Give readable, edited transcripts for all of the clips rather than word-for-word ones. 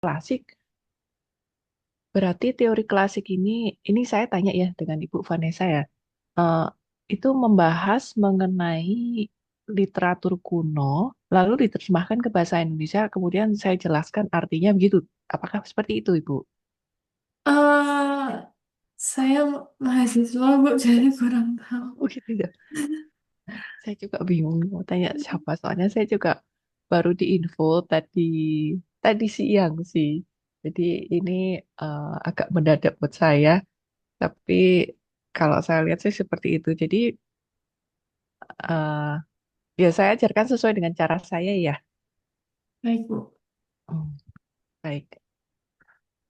klasik, berarti teori klasik ini saya tanya ya dengan Ibu Vanessa ya, eh, itu membahas mengenai literatur kuno, lalu diterjemahkan ke bahasa Indonesia, kemudian saya jelaskan artinya begitu. Apakah seperti itu, Ibu? eh saya mahasiswa, Bu, jadi kurang tahu. Oh gitu ya. Saya juga bingung mau tanya siapa, soalnya saya juga baru diinfo tadi tadi siang sih. Jadi ini agak mendadak buat saya, tapi kalau saya lihat sih seperti itu. Jadi eh, ya saya ajarkan sesuai dengan cara saya ya. Baik, Bu. Hmm, baik,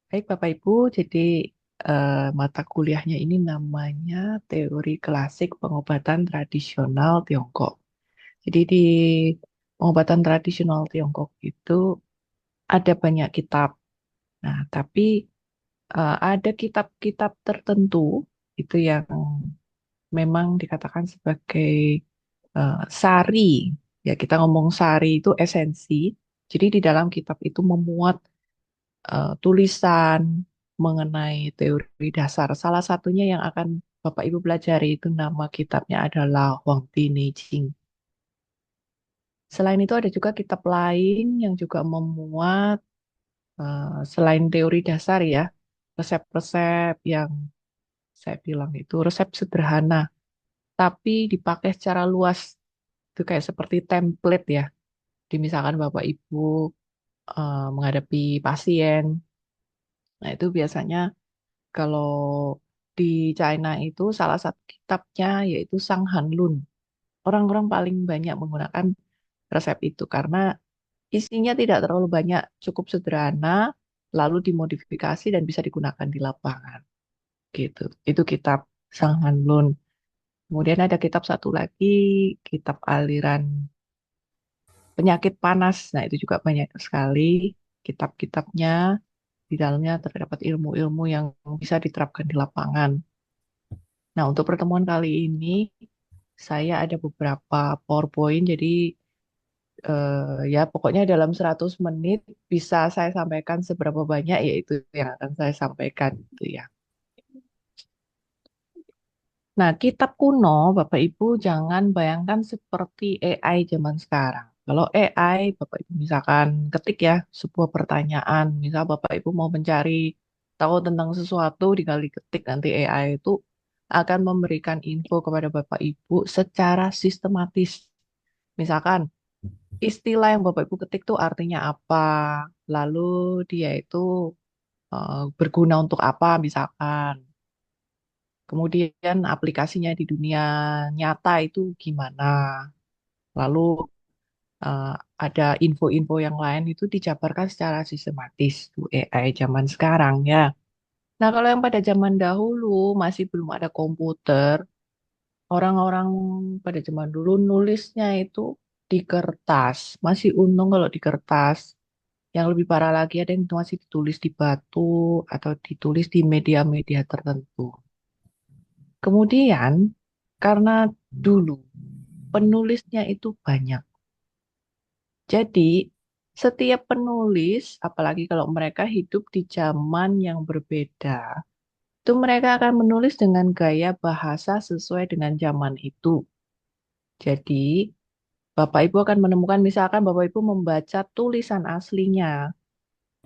baik Bapak Ibu. Jadi mata kuliahnya ini namanya Teori Klasik Pengobatan Tradisional Tiongkok. Jadi di pengobatan tradisional Tiongkok itu ada banyak kitab. Nah, tapi ada kitab-kitab tertentu itu yang memang dikatakan sebagai sari. Ya, kita ngomong sari itu esensi. Jadi di dalam kitab itu memuat tulisan mengenai teori dasar. Salah satunya yang akan Bapak Ibu pelajari itu nama kitabnya adalah Huangdi Neijing. Selain itu ada juga kitab lain yang juga memuat selain teori dasar ya, resep-resep yang saya bilang itu resep sederhana, tapi dipakai secara luas. Itu kayak seperti template ya. Di misalkan Bapak Ibu menghadapi pasien. Nah, itu biasanya kalau di China itu salah satu kitabnya yaitu Sang Hanlun. Orang-orang paling banyak menggunakan resep itu karena isinya tidak terlalu banyak, cukup sederhana, lalu dimodifikasi dan bisa digunakan di lapangan. Gitu. Itu kitab Sang Hanlun. Kemudian ada kitab satu lagi, kitab aliran penyakit panas. Nah, itu juga banyak sekali kitab-kitabnya. Di dalamnya terdapat ilmu-ilmu yang bisa diterapkan di lapangan. Nah, untuk pertemuan kali ini, saya ada beberapa PowerPoint. Jadi, ya pokoknya dalam 100 menit bisa saya sampaikan seberapa banyak, yaitu yang akan saya sampaikan. Gitu ya. Nah, kitab kuno, Bapak Ibu jangan bayangkan seperti AI zaman sekarang. Kalau AI, Bapak Ibu misalkan ketik ya sebuah pertanyaan, misal Bapak Ibu mau mencari tahu tentang sesuatu, dikali ketik nanti AI itu akan memberikan info kepada Bapak Ibu secara sistematis. Misalkan istilah yang Bapak Ibu ketik itu artinya apa, lalu dia itu berguna untuk apa, misalkan. Kemudian aplikasinya di dunia nyata itu gimana? Lalu eh, ada info-info yang lain itu dijabarkan secara sistematis tuh AI zaman sekarang ya. Nah, kalau yang pada zaman dahulu masih belum ada komputer, orang-orang pada zaman dulu nulisnya itu di kertas. Masih untung kalau di kertas. Yang lebih parah lagi ada yang masih ditulis di batu atau ditulis di media-media tertentu. Kemudian, karena dulu penulisnya itu banyak. Jadi, setiap penulis, apalagi kalau mereka hidup di zaman yang berbeda, itu mereka akan menulis dengan gaya bahasa sesuai dengan zaman itu. Jadi, Bapak Ibu akan menemukan, misalkan Bapak Ibu membaca tulisan aslinya,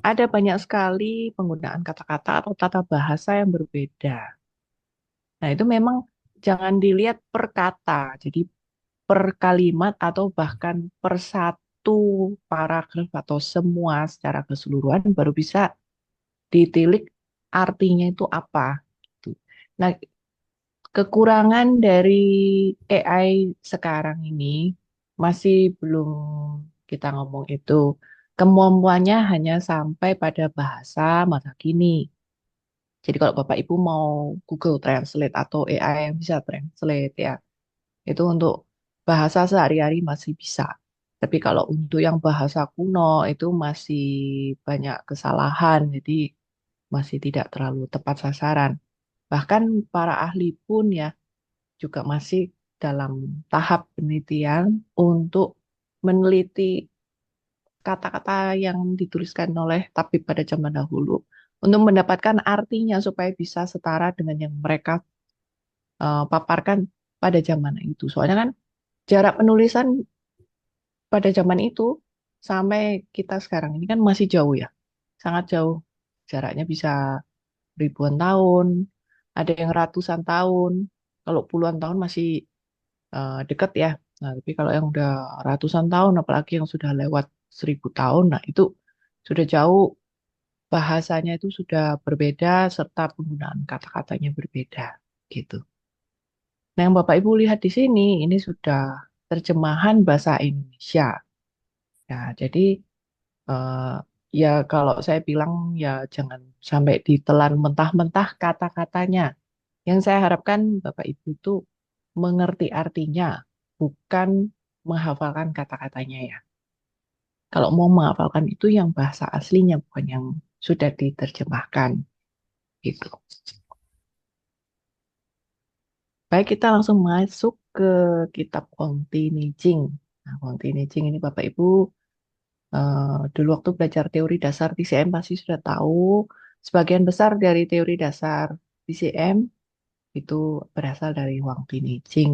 ada banyak sekali penggunaan kata-kata atau tata bahasa yang berbeda. Nah, itu memang jangan dilihat per kata. Jadi, per kalimat atau bahkan per satu paragraf atau semua secara keseluruhan baru bisa ditilik artinya itu apa gitu. Nah, kekurangan dari AI sekarang ini masih belum kita ngomong itu. Kemampuannya hanya sampai pada bahasa masa kini. Jadi kalau Bapak Ibu mau Google Translate atau AI yang bisa translate ya, itu untuk bahasa sehari-hari masih bisa. Tapi kalau untuk yang bahasa kuno itu masih banyak kesalahan, jadi masih tidak terlalu tepat sasaran. Bahkan para ahli pun ya juga masih dalam tahap penelitian untuk meneliti kata-kata yang dituliskan oleh tabib pada zaman dahulu untuk mendapatkan artinya supaya bisa setara dengan yang mereka paparkan pada zaman itu. Soalnya kan jarak penulisan pada zaman itu sampai kita sekarang ini kan masih jauh ya, sangat jauh. Jaraknya bisa ribuan tahun, ada yang ratusan tahun. Kalau puluhan tahun masih dekat ya. Nah, tapi kalau yang udah ratusan tahun, apalagi yang sudah lewat 1000 tahun, nah itu sudah jauh, bahasanya itu sudah berbeda serta penggunaan kata-katanya berbeda gitu. Nah, yang Bapak Ibu lihat di sini ini sudah terjemahan bahasa Indonesia. Ya, jadi eh, ya kalau saya bilang ya jangan sampai ditelan mentah-mentah kata-katanya. Yang saya harapkan Bapak Ibu itu mengerti artinya, bukan menghafalkan kata-katanya ya. Kalau mau menghafalkan itu yang bahasa aslinya, bukan yang sudah diterjemahkan gitu. Baik, kita langsung masuk ke kitab Huangti Nijing. Nah, Huangti Nijing ini Bapak Ibu dulu waktu belajar teori dasar TCM pasti sudah tahu. Sebagian besar dari teori dasar TCM itu berasal dari Huangti Nijing.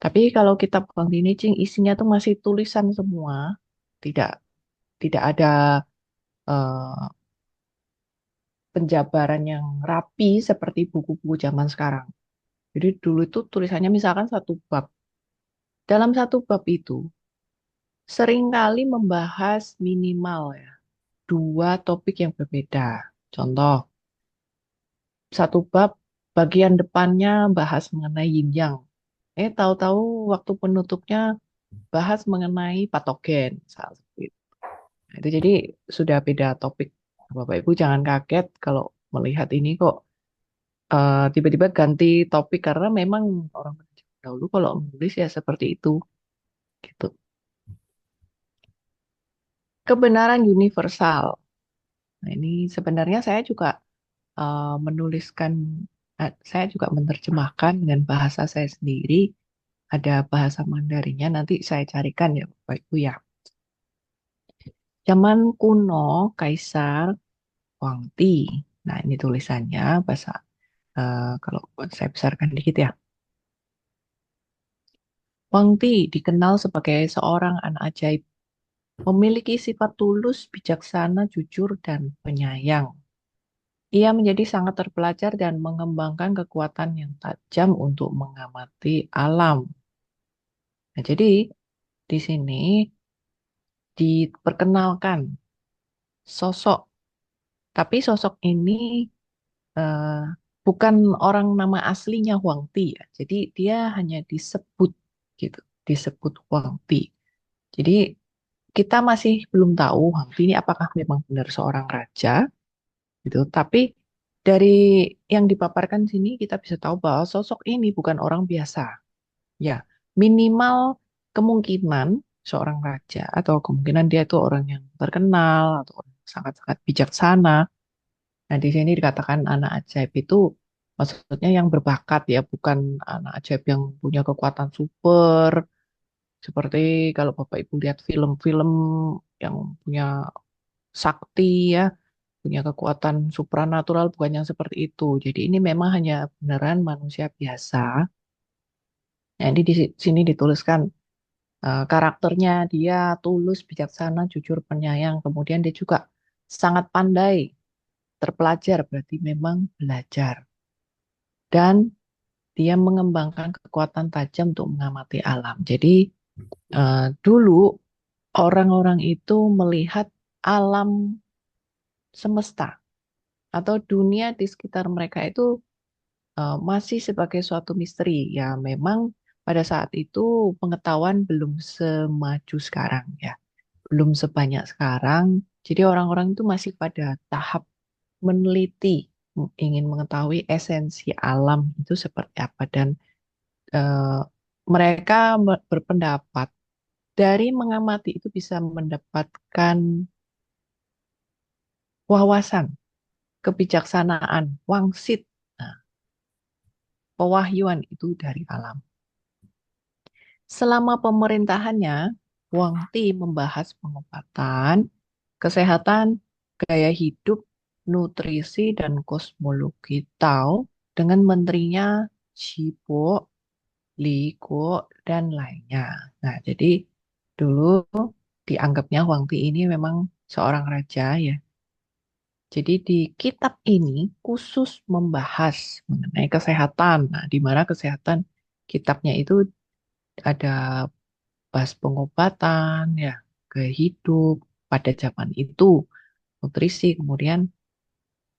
Tapi kalau kitab Huangti Nijing isinya tuh masih tulisan semua, tidak tidak ada eh, penjabaran yang rapi seperti buku-buku zaman sekarang. Jadi dulu itu tulisannya misalkan satu bab. Dalam satu bab itu seringkali membahas minimal ya dua topik yang berbeda. Contoh, satu bab bagian depannya bahas mengenai yin yang. Tahu-tahu waktu penutupnya bahas mengenai patogen. Misal seperti itu. Nah, itu jadi sudah beda topik. Bapak Ibu jangan kaget kalau melihat ini kok tiba-tiba ganti topik karena memang orang dahulu kalau menulis ya seperti itu gitu. Kebenaran universal. Nah, ini sebenarnya saya juga menuliskan, saya juga menerjemahkan dengan bahasa saya sendiri. Ada bahasa Mandarinnya, nanti saya carikan ya Bapak Ibu ya. Zaman kuno, Kaisar Huangti. Nah, ini tulisannya bahasa, kalau saya besarkan dikit ya. Huangti dikenal sebagai seorang anak ajaib. Memiliki sifat tulus, bijaksana, jujur, dan penyayang. Ia menjadi sangat terpelajar dan mengembangkan kekuatan yang tajam untuk mengamati alam. Nah, jadi di sini diperkenalkan sosok, tapi sosok ini eh, bukan orang nama aslinya Huang Ti ya. Jadi dia hanya disebut gitu, disebut Huang Ti. Jadi kita masih belum tahu Huang Ti ini apakah memang benar seorang raja gitu. Tapi dari yang dipaparkan sini kita bisa tahu bahwa sosok ini bukan orang biasa. Ya, minimal kemungkinan seorang raja atau kemungkinan dia itu orang yang terkenal atau orang yang sangat-sangat bijaksana. Nah, di sini dikatakan anak ajaib itu maksudnya yang berbakat ya, bukan anak ajaib yang punya kekuatan super. Seperti kalau Bapak Ibu lihat film-film yang punya sakti ya, punya kekuatan supranatural, bukan yang seperti itu. Jadi ini memang hanya beneran manusia biasa. Nah, ini di sini dituliskan karakternya dia tulus, bijaksana, jujur, penyayang. Kemudian dia juga sangat pandai, terpelajar, berarti memang belajar. Dan dia mengembangkan kekuatan tajam untuk mengamati alam. Jadi dulu orang-orang itu melihat alam semesta atau dunia di sekitar mereka itu masih sebagai suatu misteri. Ya memang pada saat itu pengetahuan belum semaju sekarang ya. Belum sebanyak sekarang. Jadi orang-orang itu masih pada tahap meneliti, ingin mengetahui esensi alam itu seperti apa dan eh, mereka berpendapat dari mengamati itu bisa mendapatkan wawasan, kebijaksanaan, wangsit, nah, pewahyuan itu dari alam. Selama pemerintahannya, Wang Ti membahas pengobatan, kesehatan, gaya hidup, nutrisi, dan kosmologi Tao dengan menterinya Xi Po, Li Guo, dan lainnya. Nah, jadi dulu dianggapnya Huang Ti ini memang seorang raja ya. Jadi di kitab ini khusus membahas mengenai kesehatan. Nah, di mana kesehatan kitabnya itu ada bahas pengobatan ya, gaya hidup pada zaman itu, nutrisi, kemudian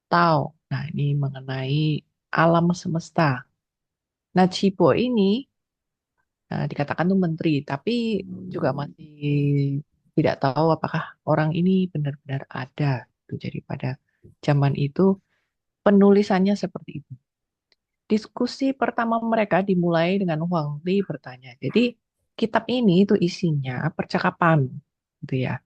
Tao. Nah, ini mengenai alam semesta. Nah, Cibo ini dikatakan tuh menteri, tapi juga masih tidak tahu apakah orang ini benar-benar ada. Tuh, jadi pada zaman itu penulisannya seperti itu. Diskusi pertama mereka dimulai dengan Huang Di bertanya. Jadi kitab ini itu isinya percakapan, gitu ya.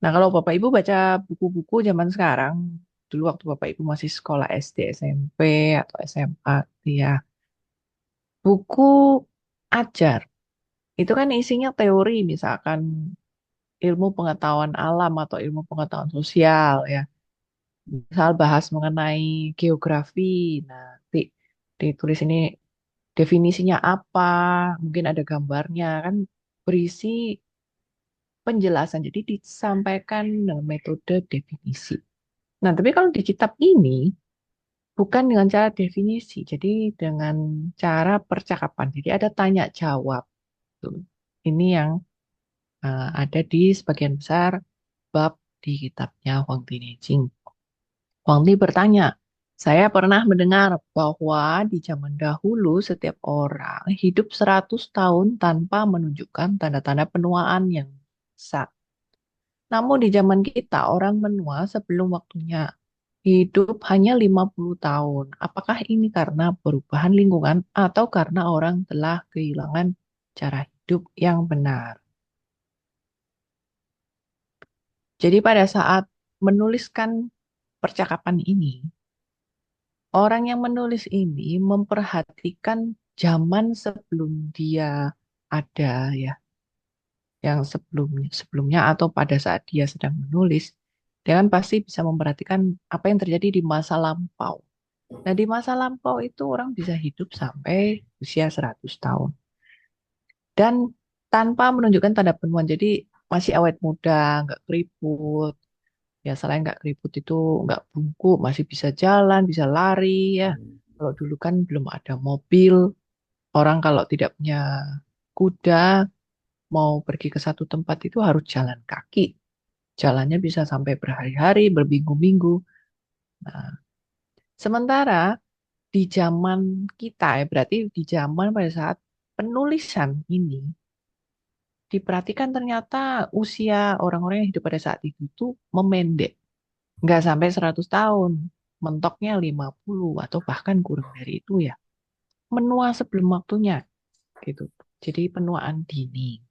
Nah, kalau Bapak Ibu baca buku-buku zaman sekarang, dulu waktu Bapak Ibu masih sekolah SD, SMP, atau SMA, gitu ya, buku ajar itu kan isinya teori, misalkan ilmu pengetahuan alam atau ilmu pengetahuan sosial ya. Misal bahas mengenai geografi, nah ditulis ini definisinya apa, mungkin ada gambarnya kan berisi penjelasan. Jadi disampaikan dengan metode definisi. Nah, tapi kalau di kitab ini bukan dengan cara definisi, jadi dengan cara percakapan. Jadi ada tanya jawab. Tuh. Ini yang ada di sebagian besar bab di kitabnya Huang Tinejing. Huang Ti bertanya, saya pernah mendengar bahwa di zaman dahulu setiap orang hidup 100 tahun tanpa menunjukkan tanda-tanda penuaan yang sah. Namun di zaman kita orang menua sebelum waktunya hidup hanya 50 tahun. Apakah ini karena perubahan lingkungan atau karena orang telah kehilangan cara hidup yang benar? Jadi pada saat menuliskan percakapan ini, orang yang menulis ini memperhatikan zaman sebelum dia ada ya, yang sebelumnya atau pada saat dia sedang menulis, dia kan pasti bisa memperhatikan apa yang terjadi di masa lampau. Nah, di masa lampau itu orang bisa hidup sampai usia 100 tahun. Dan tanpa menunjukkan tanda penuaan, jadi masih awet muda, nggak keriput. Ya, selain nggak keriput itu nggak bungkuk, masih bisa jalan, bisa lari ya. Kalau dulu kan belum ada mobil, orang kalau tidak punya kuda, mau pergi ke satu tempat itu harus jalan kaki. Jalannya bisa sampai berhari-hari, berminggu-minggu. Nah, sementara di zaman kita ya, berarti di zaman pada saat penulisan ini, diperhatikan ternyata usia orang-orang yang hidup pada saat itu tuh memendek. Nggak sampai 100 tahun, mentoknya 50 atau bahkan kurang dari itu ya. Menua sebelum waktunya gitu. Jadi penuaan dini.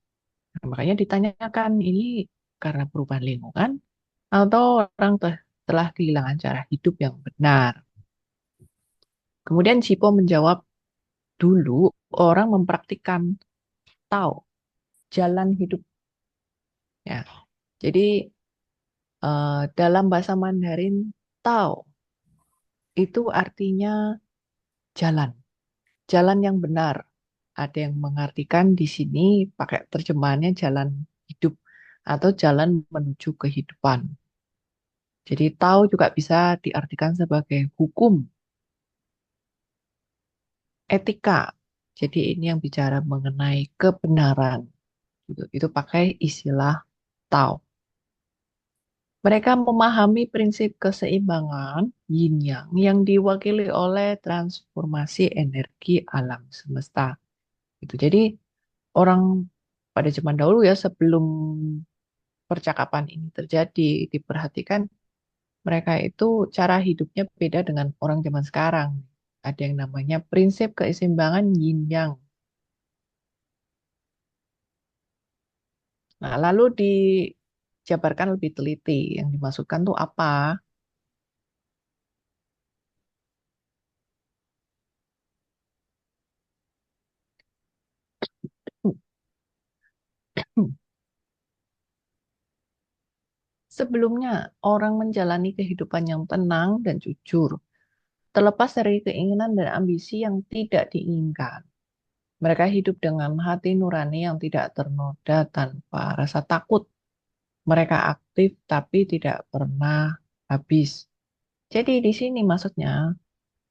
Nah, makanya ditanyakan ini karena perubahan lingkungan atau orang telah kehilangan cara hidup yang benar. Kemudian Sipo menjawab, dulu orang mempraktikkan Tao, jalan hidup ya. Jadi dalam bahasa Mandarin Tao itu artinya jalan, jalan yang benar. Ada yang mengartikan di sini pakai terjemahannya jalan hidup atau jalan menuju kehidupan. Jadi Tao juga bisa diartikan sebagai hukum, etika. Jadi ini yang bicara mengenai kebenaran. Gitu. Itu pakai istilah Tao. Mereka memahami prinsip keseimbangan yin yang diwakili oleh transformasi energi alam semesta. Itu jadi orang pada zaman dahulu ya sebelum percakapan ini terjadi diperhatikan mereka itu cara hidupnya beda dengan orang zaman sekarang. Ada yang namanya prinsip keseimbangan yin yang. Nah, lalu dijabarkan lebih teliti. Yang dimasukkan tuh apa? Sebelumnya, orang menjalani kehidupan yang tenang dan jujur, terlepas dari keinginan dan ambisi yang tidak diinginkan. Mereka hidup dengan hati nurani yang tidak ternoda tanpa rasa takut. Mereka aktif tapi tidak pernah habis. Jadi di sini maksudnya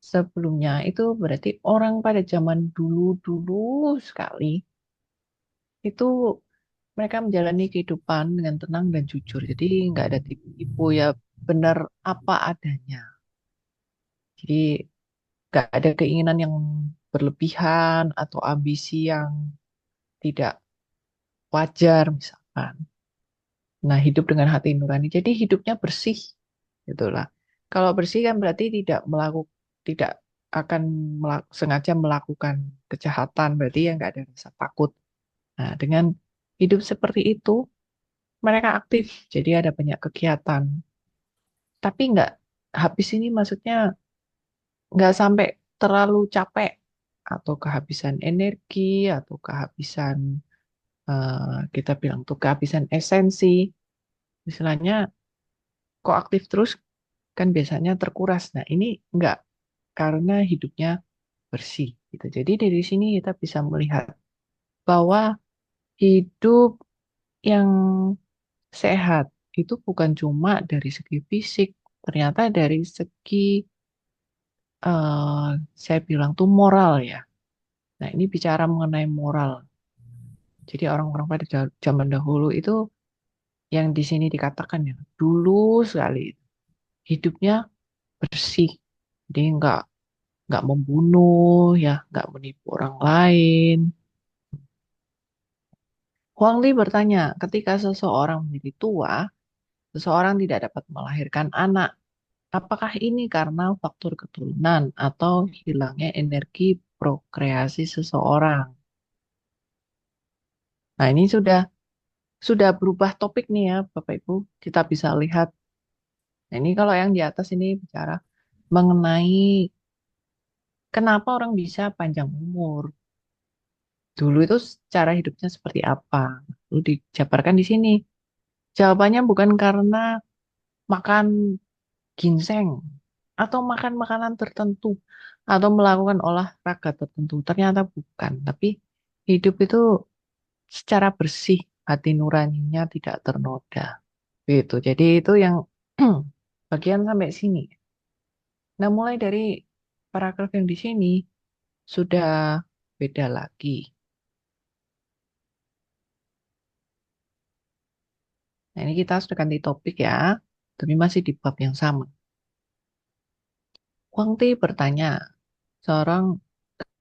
sebelumnya itu berarti orang pada zaman dulu-dulu sekali itu mereka menjalani kehidupan dengan tenang dan jujur. Jadi nggak ada tipu-tipu ya benar apa adanya. Jadi nggak ada keinginan yang berlebihan atau ambisi yang tidak wajar misalkan. Nah, hidup dengan hati nurani. Jadi hidupnya bersih, gitulah. Kalau bersih kan berarti tidak akan sengaja melakukan kejahatan, berarti ya nggak ada rasa takut. Nah, dengan hidup seperti itu, mereka aktif, jadi ada banyak kegiatan. Tapi nggak habis ini maksudnya nggak sampai terlalu capek atau kehabisan energi atau kehabisan kita bilang tuh kehabisan esensi. Istilahnya kok aktif terus kan biasanya terkuras. Nah, ini enggak karena hidupnya bersih gitu. Jadi dari sini kita bisa melihat bahwa hidup yang sehat itu bukan cuma dari segi fisik, ternyata dari segi saya bilang tuh moral ya. Nah, ini bicara mengenai moral. Jadi orang-orang pada zaman dahulu itu yang di sini dikatakan ya, dulu sekali hidupnya bersih. Jadi nggak membunuh ya, nggak menipu orang lain. Huang Li bertanya, ketika seseorang menjadi tua, seseorang tidak dapat melahirkan anak. Apakah ini karena faktor keturunan atau hilangnya energi prokreasi seseorang? Nah, ini sudah berubah topik nih ya, Bapak Ibu. Kita bisa lihat. Nah, ini kalau yang di atas ini bicara mengenai kenapa orang bisa panjang umur. Dulu itu cara hidupnya seperti apa? Lalu dijabarkan di sini. Jawabannya bukan karena makan ginseng atau makan makanan tertentu atau melakukan olahraga tertentu. Ternyata bukan, tapi hidup itu secara bersih, hati nuraninya tidak ternoda. Gitu. Jadi itu yang bagian sampai sini. Nah, mulai dari paragraf yang di sini sudah beda lagi. Nah, ini kita sudah ganti topik ya, tapi masih di bab yang sama. Wang Ti bertanya, seorang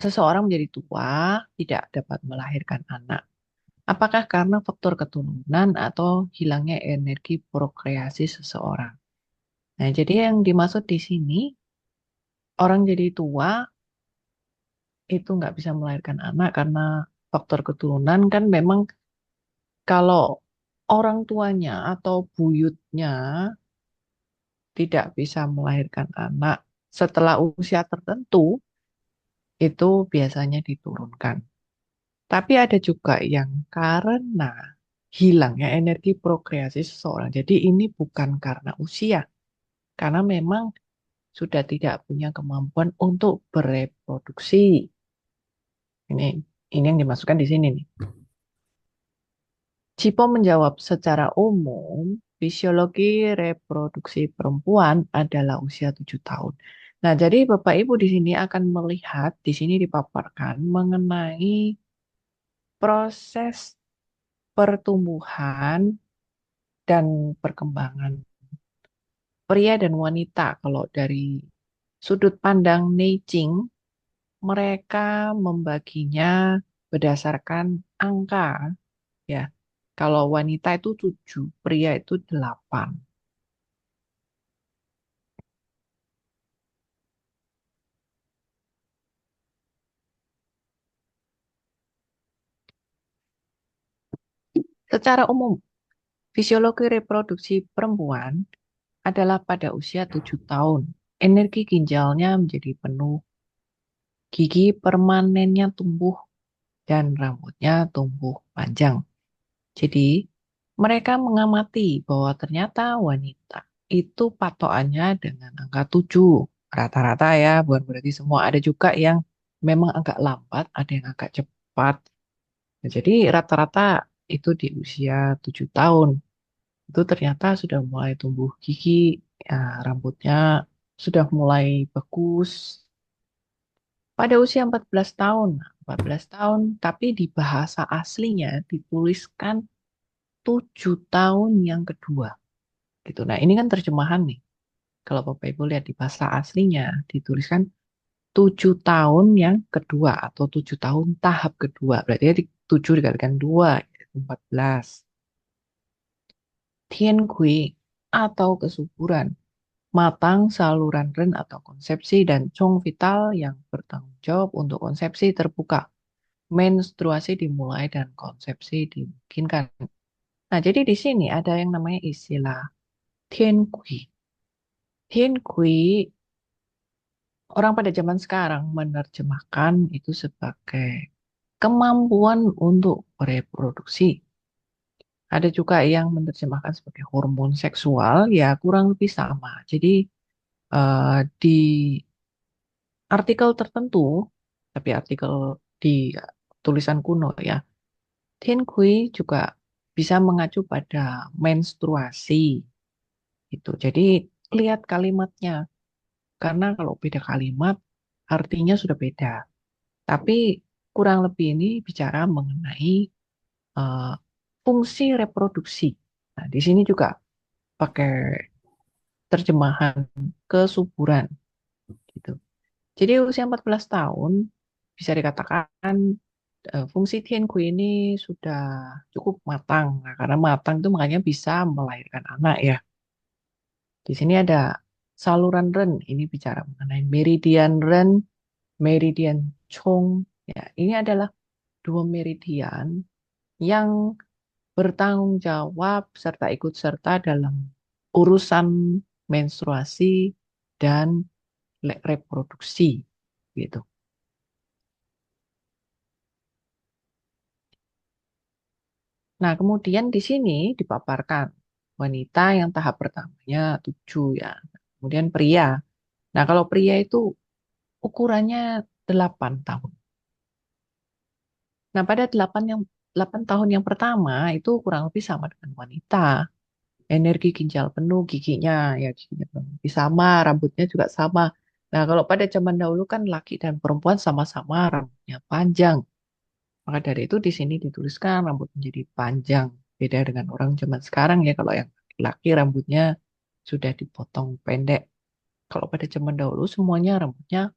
seseorang menjadi tua tidak dapat melahirkan anak. Apakah karena faktor keturunan atau hilangnya energi prokreasi seseorang? Nah, jadi yang dimaksud di sini, orang jadi tua itu nggak bisa melahirkan anak karena faktor keturunan kan memang kalau orang tuanya atau buyutnya tidak bisa melahirkan anak setelah usia tertentu, itu biasanya diturunkan. Tapi ada juga yang karena hilangnya energi prokreasi seseorang. Jadi ini bukan karena usia, karena memang sudah tidak punya kemampuan untuk bereproduksi. Ini ini yang dimasukkan di sini nih. Cipo menjawab secara umum, fisiologi reproduksi perempuan adalah usia 7 tahun. Nah, jadi Bapak Ibu di sini akan melihat, di sini dipaparkan mengenai proses pertumbuhan dan perkembangan pria dan wanita. Kalau dari sudut pandang Neijing, mereka membaginya berdasarkan angka, ya. Kalau wanita itu 7, pria itu 8. Secara umum, fisiologi reproduksi perempuan adalah pada usia 7 tahun. Energi ginjalnya menjadi penuh, gigi permanennya tumbuh, dan rambutnya tumbuh panjang. Jadi, Mereka mengamati bahwa ternyata wanita itu patokannya dengan angka 7. Rata-rata ya, bukan berarti semua. Ada juga yang memang agak lambat, ada yang agak cepat. Nah, jadi rata-rata itu di usia 7 tahun. Itu ternyata sudah mulai tumbuh gigi, ya, rambutnya sudah mulai bagus. Pada usia 14 tahun, 14 tahun, tapi di bahasa aslinya dituliskan 7 tahun yang kedua. Gitu. Nah, ini kan terjemahan nih. Kalau Bapak Ibu lihat di bahasa aslinya, dituliskan 7 tahun yang kedua atau 7 tahun tahap kedua. Berarti ya 7 dikalikan 2, yaitu 14. Tien Kui atau kesuburan, matang saluran ren atau konsepsi dan Chong vital yang bertanggung jawab untuk konsepsi terbuka. Menstruasi dimulai dan konsepsi dimungkinkan. Nah, jadi di sini ada yang namanya istilah Tien Kui. Tien Kui, orang pada zaman sekarang menerjemahkan itu sebagai kemampuan untuk bereproduksi. Ada juga yang menerjemahkan sebagai hormon seksual, ya kurang lebih sama. Jadi di artikel tertentu, tapi artikel di tulisan kuno ya, Tien Kui juga bisa mengacu pada menstruasi itu. Jadi lihat kalimatnya, karena kalau beda kalimat artinya sudah beda. Tapi kurang lebih ini bicara mengenai eh, fungsi reproduksi. Nah, di sini juga pakai terjemahan kesuburan gitu. Jadi usia 14 tahun bisa dikatakan fungsi Tianku ini sudah cukup matang. Nah, karena matang itu makanya bisa melahirkan anak ya. Di sini ada saluran Ren, ini bicara mengenai meridian Ren, meridian Chong. Ya, ini adalah dua meridian yang bertanggung jawab serta ikut serta dalam urusan menstruasi dan reproduksi gitu. Nah, kemudian di sini dipaparkan wanita yang tahap pertamanya 7 ya. Kemudian pria. Nah, kalau pria itu ukurannya 8 tahun. Nah, pada 8 tahun yang pertama itu kurang lebih sama dengan wanita. Energi ginjal penuh, giginya ya giginya kurang lebih sama, rambutnya juga sama. Nah, kalau pada zaman dahulu kan laki dan perempuan sama-sama rambutnya panjang. Maka dari itu di sini dituliskan rambut menjadi panjang. Beda dengan orang zaman sekarang ya, kalau yang laki rambutnya sudah dipotong pendek. Kalau pada zaman dahulu semuanya rambutnya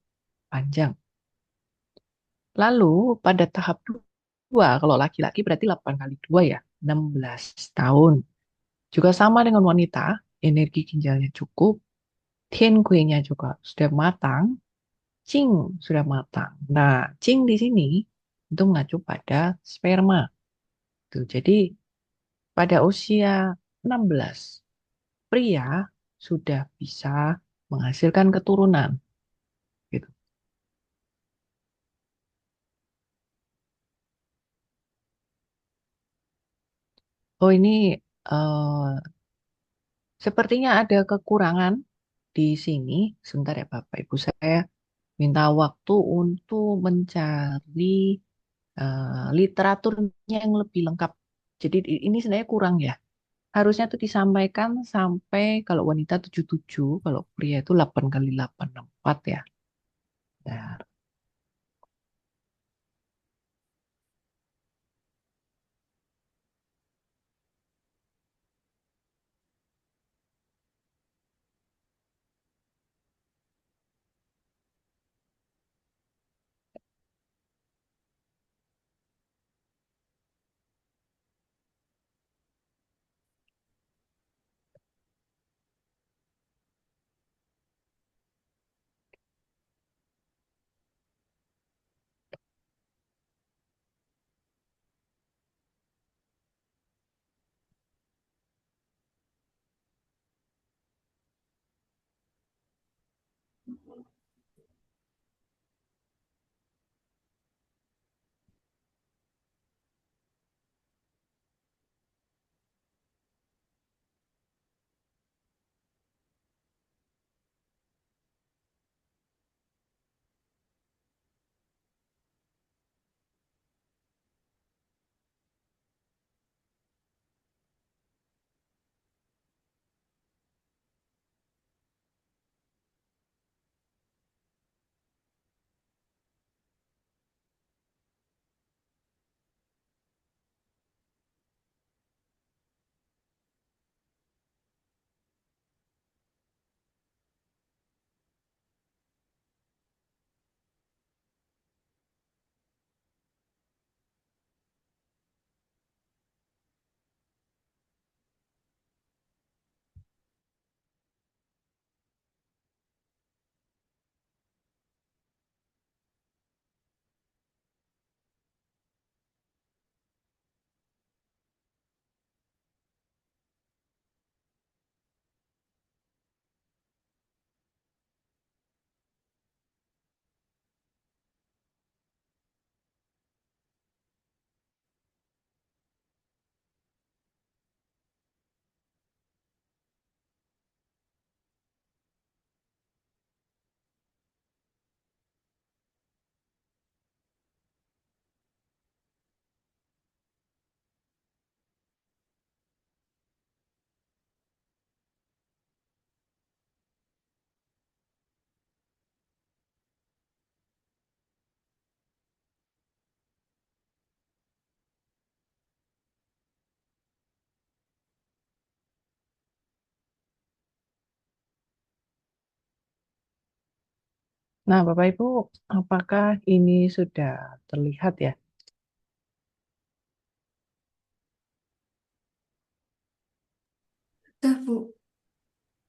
panjang. Lalu pada tahap 2, kalau laki-laki berarti 8 kali 2 ya, 16 tahun. Juga sama dengan wanita, energi ginjalnya cukup, Tian kuenya juga sudah matang, Qing sudah matang. Nah, Qing di sini itu mengacu pada sperma. Tuh, jadi pada usia 16, pria sudah bisa menghasilkan keturunan. Gitu. Oh ini eh, sepertinya ada kekurangan di sini. Sebentar ya Bapak Ibu, saya minta waktu untuk mencari literaturnya yang lebih lengkap. Jadi ini sebenarnya kurang ya. Harusnya tuh disampaikan sampai kalau wanita 77, kalau pria itu 8 kali 8 4 ya. Nah, Nah, Bapak Ibu, apakah ini sudah terlihat ya? Sudah, Bu.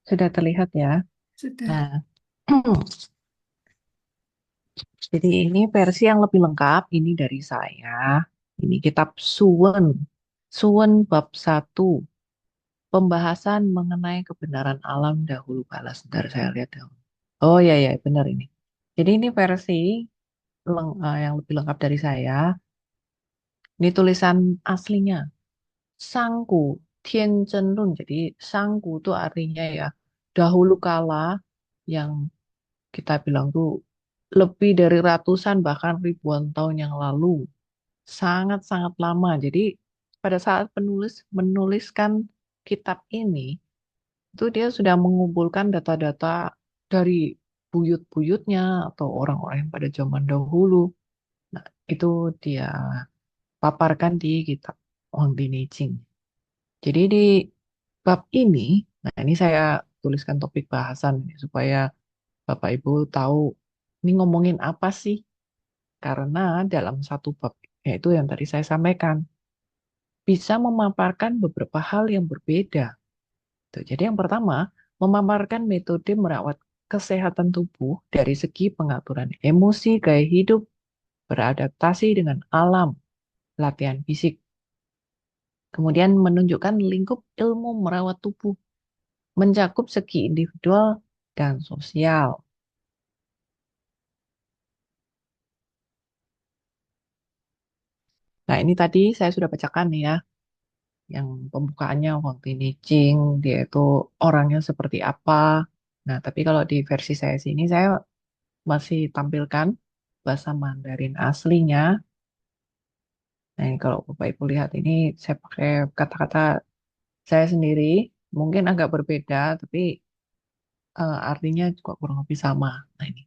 Sudah terlihat ya? Sudah. Nah, jadi ini versi yang lebih lengkap. Ini dari saya. Ini kitab Suwen. Suwen bab 1. Pembahasan mengenai kebenaran alam dahulu kala. Sebentar saya lihat dahulu. Oh ya ya, benar ini. Jadi ini versi yang lebih lengkap dari saya. Ini tulisan aslinya. Sangku, Tianzhenlun. Jadi sangku itu artinya ya dahulu kala yang kita bilang tuh lebih dari ratusan bahkan ribuan tahun yang lalu. Sangat-sangat lama. Jadi pada saat penulis menuliskan kitab ini, itu dia sudah mengumpulkan data-data dari buyut-buyutnya atau orang-orang yang pada zaman dahulu. Nah, itu dia paparkan di kitab Wang Dinijing. Jadi di bab ini, nah ini saya tuliskan topik bahasan ini, supaya Bapak Ibu tahu ini ngomongin apa sih. Karena dalam satu bab, yaitu yang tadi saya sampaikan, bisa memaparkan beberapa hal yang berbeda. Tuh, jadi yang pertama, memaparkan metode merawat kesehatan tubuh dari segi pengaturan emosi, gaya hidup, beradaptasi dengan alam, latihan fisik. Kemudian menunjukkan lingkup ilmu merawat tubuh, mencakup segi individual dan sosial. Nah, ini tadi saya sudah bacakan nih ya, yang pembukaannya Wang Jing, dia itu orangnya seperti apa. Nah, tapi kalau di versi saya sini, saya masih tampilkan bahasa Mandarin aslinya. Nah, ini kalau Bapak Ibu lihat ini, saya pakai kata-kata saya sendiri, mungkin agak berbeda, tapi artinya juga kurang lebih sama. Nah, ini.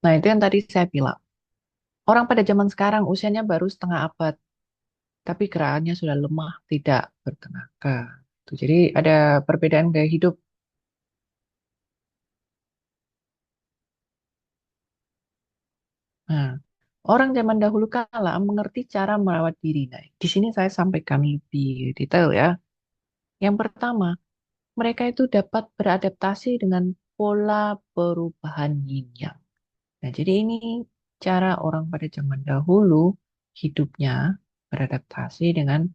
Nah, itu yang tadi saya bilang. Orang pada zaman sekarang usianya baru setengah abad, tapi gerakannya sudah lemah, tidak bertenaga. Tuh, jadi ada perbedaan gaya hidup. Nah, orang zaman dahulu kala mengerti cara merawat diri. Nah, di sini saya sampaikan lebih detail ya. Yang pertama, mereka itu dapat beradaptasi dengan pola perubahan yin yang. Nah, jadi ini cara orang pada zaman dahulu hidupnya beradaptasi dengan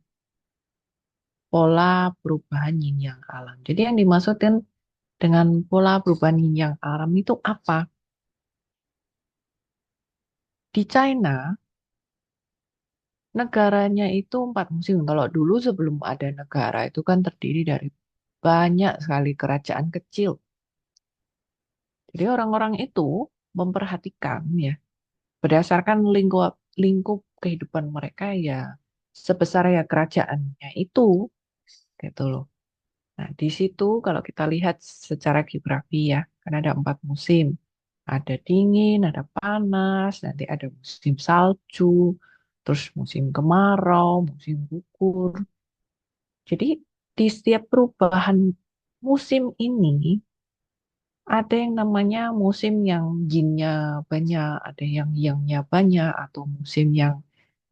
pola perubahan yin yang alam. Jadi yang dimaksudkan dengan pola perubahan yin yang alam itu apa? Di China, negaranya itu 4 musim. Kalau dulu sebelum ada negara itu kan terdiri dari banyak sekali kerajaan kecil. Jadi orang-orang itu memperhatikan ya berdasarkan lingkup lingkup kehidupan mereka ya sebesar ya kerajaannya itu gitu loh. Nah, di situ kalau kita lihat secara geografi ya, kan ada 4 musim. Ada dingin, ada panas, nanti ada musim salju, terus musim kemarau, musim gugur. Jadi di setiap perubahan musim ini ada yang namanya musim yang yinnya banyak, ada yang yangnya banyak, atau musim yang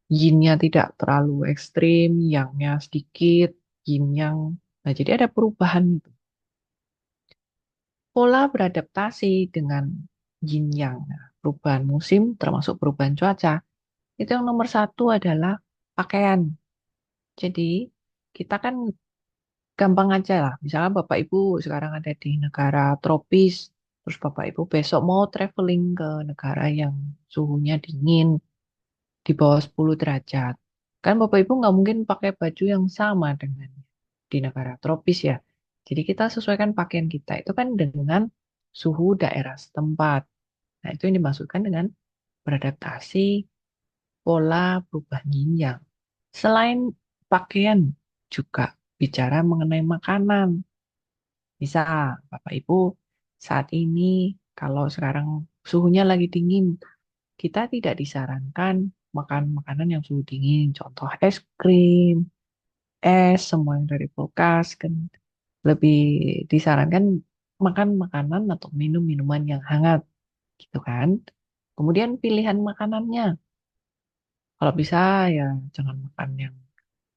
yinnya tidak terlalu ekstrim, yangnya sedikit, yin yang. Nah, jadi ada perubahan itu. Pola beradaptasi dengan yin yang. Nah, perubahan musim termasuk perubahan cuaca. Itu yang nomor satu adalah pakaian. Jadi kita kan gampang aja lah. Misalnya Bapak Ibu sekarang ada di negara tropis, terus Bapak Ibu besok mau traveling ke negara yang suhunya dingin di bawah 10 derajat. Kan Bapak Ibu nggak mungkin pakai baju yang sama dengan di negara tropis ya. Jadi kita sesuaikan pakaian kita itu kan dengan suhu daerah setempat. Nah, itu yang dimaksudkan dengan beradaptasi pola perubahan yin yang. Selain pakaian juga bicara mengenai makanan. Bisa, Bapak Ibu, saat ini kalau sekarang suhunya lagi dingin, kita tidak disarankan makan makanan yang suhu dingin. Contoh es krim, es, semua yang dari kulkas kan. Lebih disarankan makan makanan atau minum minuman yang hangat gitu kan. Kemudian pilihan makanannya. Kalau bisa ya jangan makan yang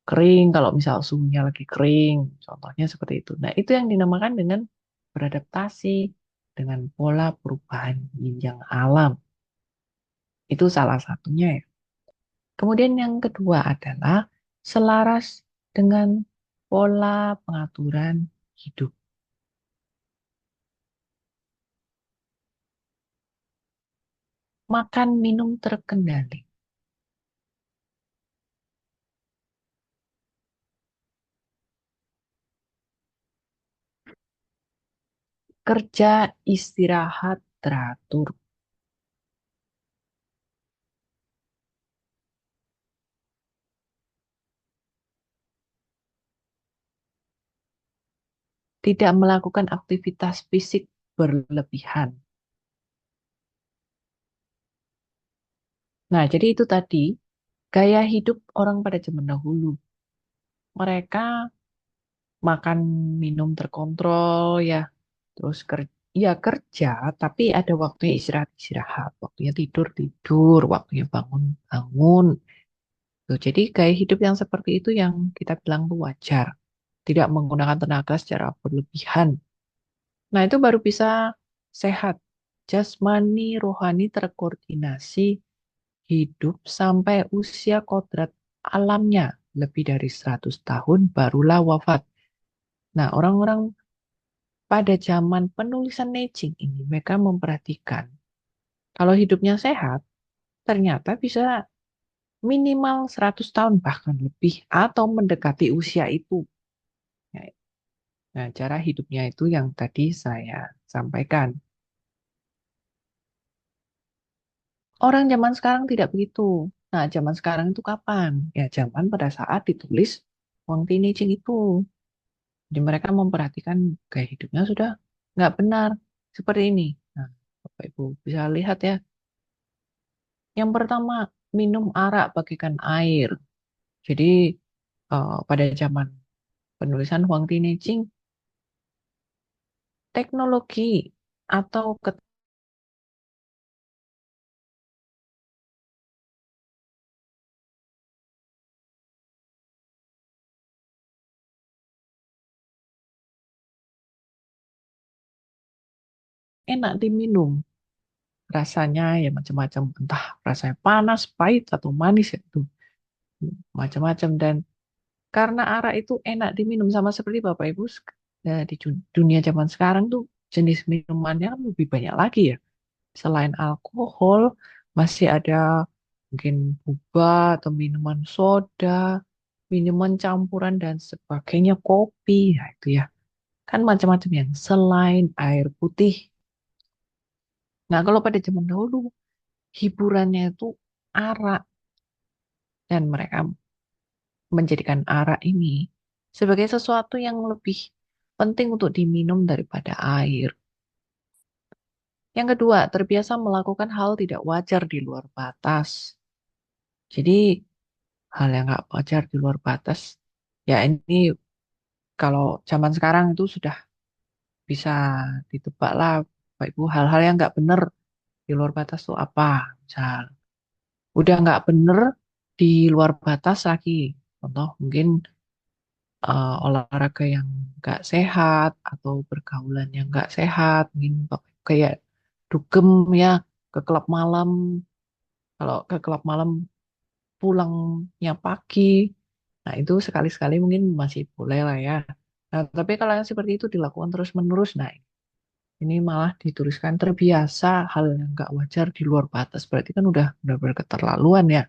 kering kalau misal suhunya lagi kering. Contohnya seperti itu. Nah, itu yang dinamakan dengan beradaptasi dengan pola perubahan jenjang alam. Itu salah satunya ya. Kemudian yang kedua adalah selaras dengan pola pengaturan hidup. Makan minum terkendali. Kerja istirahat teratur. Tidak melakukan aktivitas fisik berlebihan. Nah, jadi itu tadi gaya hidup orang pada zaman dahulu. Mereka makan minum terkontrol ya, terus kerja, ya kerja, tapi ada waktunya istirahat istirahat, waktunya tidur tidur, waktunya bangun bangun. Tuh, jadi gaya hidup yang seperti itu yang kita bilang tuh wajar, tidak menggunakan tenaga secara berlebihan. Nah, itu baru bisa sehat. Jasmani, rohani terkoordinasi, hidup sampai usia kodrat alamnya lebih dari 100 tahun barulah wafat. Nah, orang-orang pada zaman penulisan Neijing ini mereka memperhatikan kalau hidupnya sehat ternyata bisa minimal 100 tahun bahkan lebih atau mendekati usia itu. Ya, nah, cara hidupnya itu yang tadi saya sampaikan. Orang zaman sekarang tidak begitu. Nah, zaman sekarang itu kapan? Ya, zaman pada saat ditulis Wang Tinijing itu. Jadi mereka memperhatikan gaya hidupnya sudah nggak benar seperti ini. Nah, Bapak Ibu bisa lihat ya. Yang pertama, minum arak bagaikan air. Jadi pada zaman penulisan Huang Tinijing, teknologi atau enak diminum. Rasanya ya macam-macam, entah rasanya panas, pahit, atau manis itu macam-macam. Dan karena arak itu enak diminum sama seperti Bapak Ibu di dunia zaman sekarang tuh jenis minumannya kan lebih banyak lagi ya. Selain alkohol masih ada mungkin boba atau minuman soda, minuman campuran dan sebagainya, kopi. Nah, itu ya. Kan macam-macam yang selain air putih. Nah, kalau pada zaman dahulu hiburannya itu arak dan mereka menjadikan arak ini sebagai sesuatu yang lebih penting untuk diminum daripada air. Yang kedua, terbiasa melakukan hal tidak wajar di luar batas. Jadi, hal yang nggak wajar di luar batas, ya ini kalau zaman sekarang itu sudah bisa ditebak lah, Bapak Ibu, hal-hal yang nggak benar di luar batas itu apa? Misal, udah nggak benar di luar batas lagi. Contoh, mungkin olahraga yang nggak sehat atau pergaulan yang nggak sehat, mungkin kayak dugem ya ke klub malam. Kalau ke klub malam pulangnya pagi, nah itu sekali-sekali mungkin masih boleh lah ya. Nah, tapi kalau yang seperti itu dilakukan terus-menerus, nah ini malah dituliskan terbiasa hal yang nggak wajar di luar batas. Berarti kan udah benar-benar keterlaluan ya.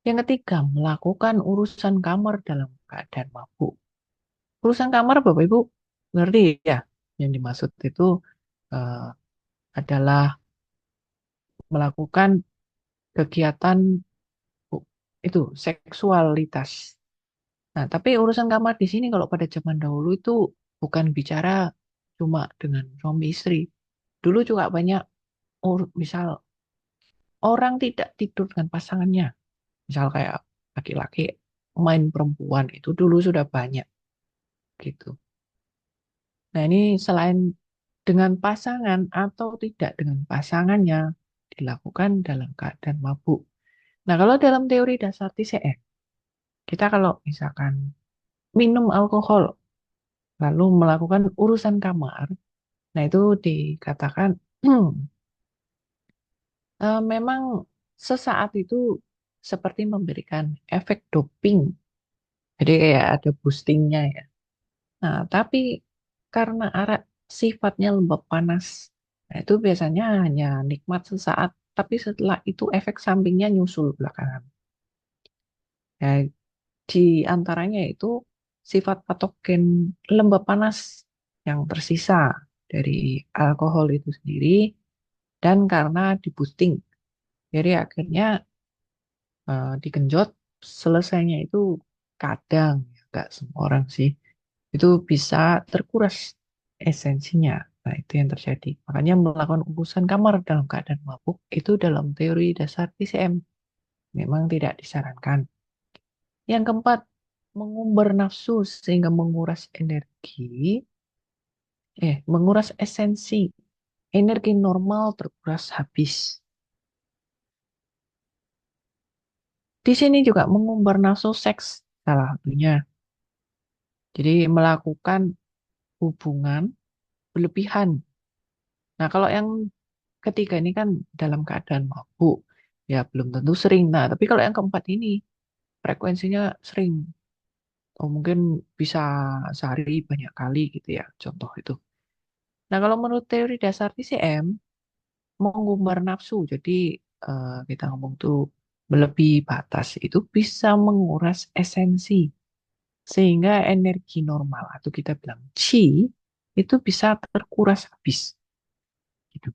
Yang ketiga, melakukan urusan kamar dalam keadaan mabuk. Urusan kamar Bapak Ibu ngerti ya? Yang dimaksud itu eh, adalah melakukan kegiatan bu- itu seksualitas. Nah, tapi urusan kamar di sini kalau pada zaman dahulu itu bukan bicara cuma dengan suami istri. Dulu juga banyak misal orang tidak tidur dengan pasangannya. Misal kayak laki-laki main perempuan itu dulu sudah banyak gitu. Nah, ini selain dengan pasangan atau tidak dengan pasangannya dilakukan dalam keadaan mabuk. Nah, kalau dalam teori dasar TCM, kita kalau misalkan minum alkohol lalu melakukan urusan kamar, nah itu dikatakan memang sesaat itu seperti memberikan efek doping. Jadi kayak ada boostingnya ya. Nah, tapi karena arak sifatnya lembab panas, nah itu biasanya hanya nikmat sesaat, tapi setelah itu efek sampingnya nyusul belakangan. Nah, di antaranya itu sifat patogen lembab panas yang tersisa dari alkohol itu sendiri dan karena di boosting. Jadi akhirnya digenjot selesainya itu kadang ya, nggak semua orang sih itu bisa terkuras esensinya. Nah, itu yang terjadi. Makanya melakukan urusan kamar dalam keadaan mabuk itu dalam teori dasar TCM memang tidak disarankan. Yang keempat, mengumbar nafsu sehingga menguras esensi. Energi normal terkuras habis. Di sini juga mengumbar nafsu seks salah satunya. Jadi melakukan hubungan berlebihan. Nah, kalau yang ketiga ini kan dalam keadaan mabuk, ya belum tentu sering. Nah, tapi kalau yang keempat ini frekuensinya sering, atau mungkin bisa sehari banyak kali gitu ya, contoh itu. Nah, kalau menurut teori dasar TCM, mengumbar nafsu, jadi kita ngomong tuh melebihi batas, itu bisa menguras esensi, sehingga energi normal, atau kita bilang chi, itu bisa terkuras habis. Gitu.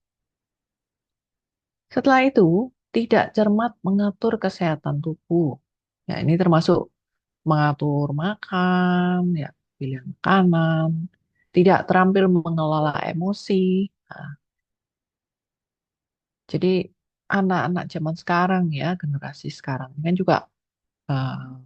Setelah itu, tidak cermat mengatur kesehatan tubuh. Ya, ini termasuk mengatur makan, ya, pilihan makanan, tidak terampil mengelola emosi. Nah, jadi anak-anak zaman sekarang ya, generasi sekarang ini kan juga eh,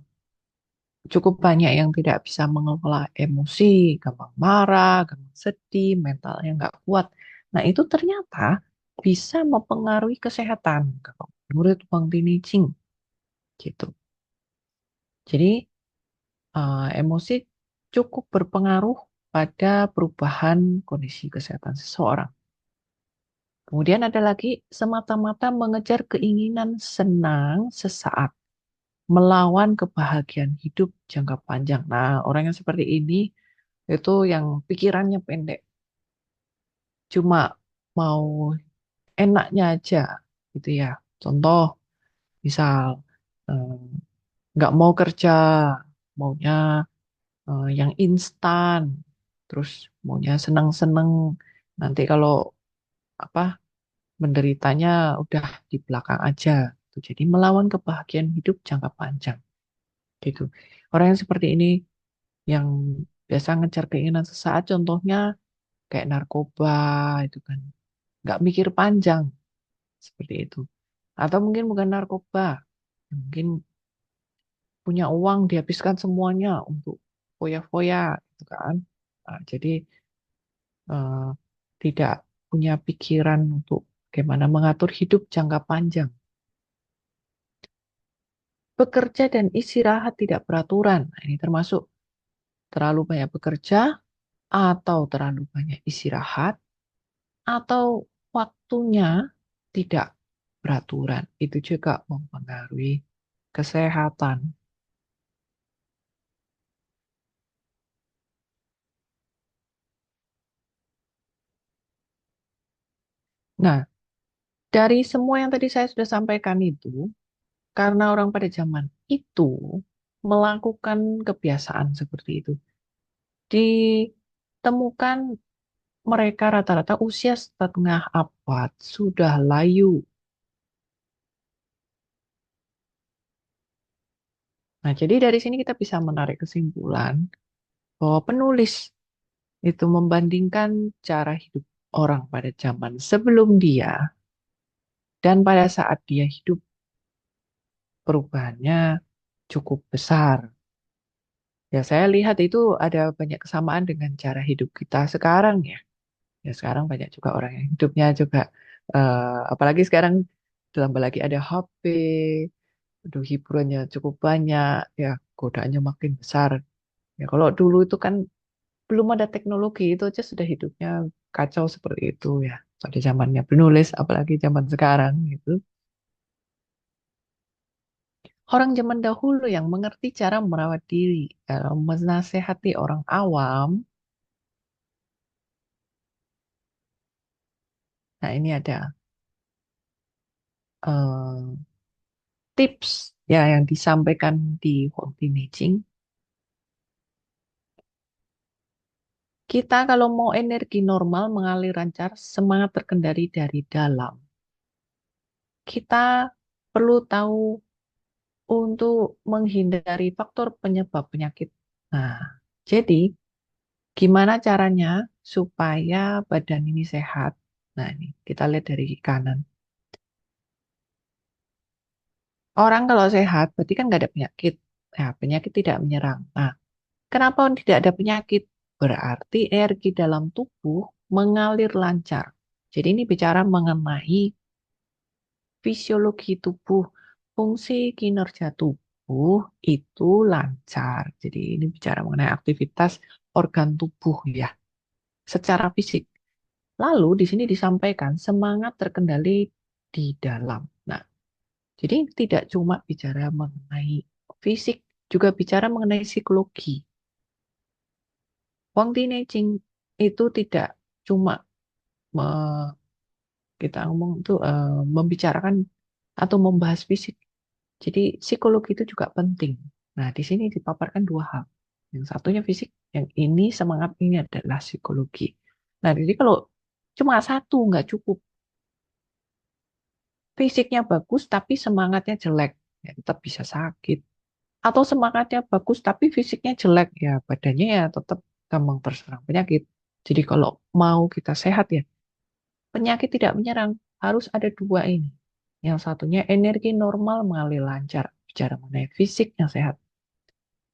cukup banyak yang tidak bisa mengelola emosi, gampang marah, gampang sedih, mentalnya nggak kuat. Nah, itu ternyata bisa mempengaruhi kesehatan. Kalau menurut Bang Tini Ching, gitu. Jadi emosi cukup berpengaruh pada perubahan kondisi kesehatan seseorang. Kemudian ada lagi semata-mata mengejar keinginan senang sesaat, melawan kebahagiaan hidup jangka panjang. Nah, orang yang seperti ini itu yang pikirannya pendek, cuma mau enaknya aja, gitu ya. Contoh, misal eh, nggak mau kerja, maunya yang instan, terus maunya seneng-seneng. Nanti kalau apa menderitanya udah di belakang aja. Gitu. Jadi melawan kebahagiaan hidup jangka panjang. Gitu. Orang yang seperti ini yang biasa ngejar keinginan sesaat, contohnya kayak narkoba itu kan, nggak mikir panjang seperti itu. Atau mungkin bukan narkoba, mungkin punya uang dihabiskan semuanya untuk foya-foya gitu kan. Nah, jadi eh, tidak punya pikiran untuk bagaimana mengatur hidup jangka panjang. Bekerja dan istirahat tidak beraturan. Nah, ini termasuk terlalu banyak bekerja atau terlalu banyak istirahat atau waktunya tidak beraturan. Itu juga mempengaruhi kesehatan. Nah, dari semua yang tadi saya sudah sampaikan itu, karena orang pada zaman itu melakukan kebiasaan seperti itu, ditemukan mereka rata-rata usia setengah abad sudah layu. Nah, jadi dari sini kita bisa menarik kesimpulan bahwa penulis itu membandingkan cara hidup orang pada zaman sebelum dia Dan pada saat dia hidup, perubahannya cukup besar. Ya, saya lihat itu ada banyak kesamaan dengan cara hidup kita sekarang ya. Ya, sekarang banyak juga orang yang hidupnya juga, apalagi sekarang tambah lagi ada HP, aduh hiburannya cukup banyak, ya godaannya makin besar. Ya, kalau dulu itu kan belum ada teknologi itu aja sudah hidupnya kacau seperti itu ya. Pada zamannya penulis, apalagi zaman sekarang gitu. Orang zaman dahulu yang mengerti cara merawat diri, menasehati orang awam. Nah, ini ada eh, tips ya yang disampaikan di Holding Aging. Kita kalau mau energi normal mengalir lancar, semangat terkendali dari dalam. Kita perlu tahu untuk menghindari faktor penyebab penyakit. Nah, jadi gimana caranya supaya badan ini sehat? Nah, ini kita lihat dari kanan. Orang kalau sehat berarti kan nggak ada penyakit. Nah, penyakit tidak menyerang. Nah, kenapa tidak ada penyakit? Berarti energi dalam tubuh mengalir lancar. Jadi ini bicara mengenai fisiologi tubuh, fungsi kinerja tubuh itu lancar. Jadi ini bicara mengenai aktivitas organ tubuh ya, secara fisik. Lalu di sini disampaikan semangat terkendali di dalam. Nah, jadi tidak cuma bicara mengenai fisik, juga bicara mengenai psikologi. Wang Tinei itu tidak cuma me- kita ngomong itu membicarakan atau membahas fisik. Jadi psikologi itu juga penting. Nah, di sini dipaparkan dua hal. Yang satunya fisik, yang ini semangat ini adalah psikologi. Nah, jadi kalau cuma satu nggak cukup. Fisiknya bagus tapi semangatnya jelek, ya tetap bisa sakit. Atau semangatnya bagus tapi fisiknya jelek, ya badannya ya tetap gampang terserang penyakit. Jadi kalau mau kita sehat ya, penyakit tidak menyerang, harus ada dua ini. Yang satunya energi normal mengalir lancar, bicara mengenai fisik yang sehat.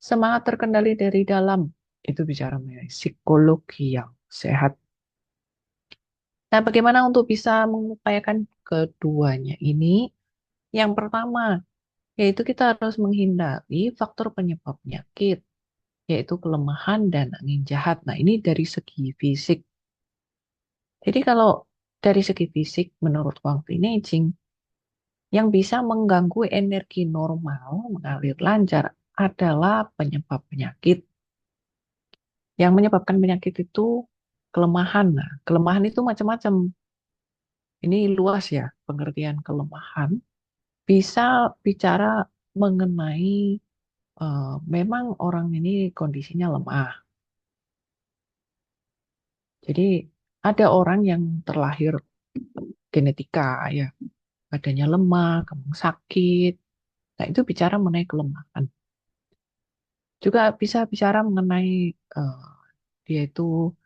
Semangat terkendali dari dalam, itu bicara mengenai psikologi yang sehat. Nah, bagaimana untuk bisa mengupayakan keduanya ini? Yang pertama, yaitu kita harus menghindari faktor penyebab penyakit, yaitu kelemahan dan angin jahat. Nah, ini dari segi fisik. Jadi kalau dari segi fisik, menurut Wang Tinei, yang bisa mengganggu energi normal mengalir lancar adalah penyebab penyakit. Yang menyebabkan penyakit itu kelemahan. Nah, kelemahan itu macam-macam. Ini luas ya pengertian kelemahan. Bisa bicara mengenai memang orang ini kondisinya lemah. Jadi ada orang yang terlahir genetika ya, badannya lemah, gampang sakit. Nah, itu bicara mengenai kelemahan. Juga bisa bicara mengenai eh, dia itu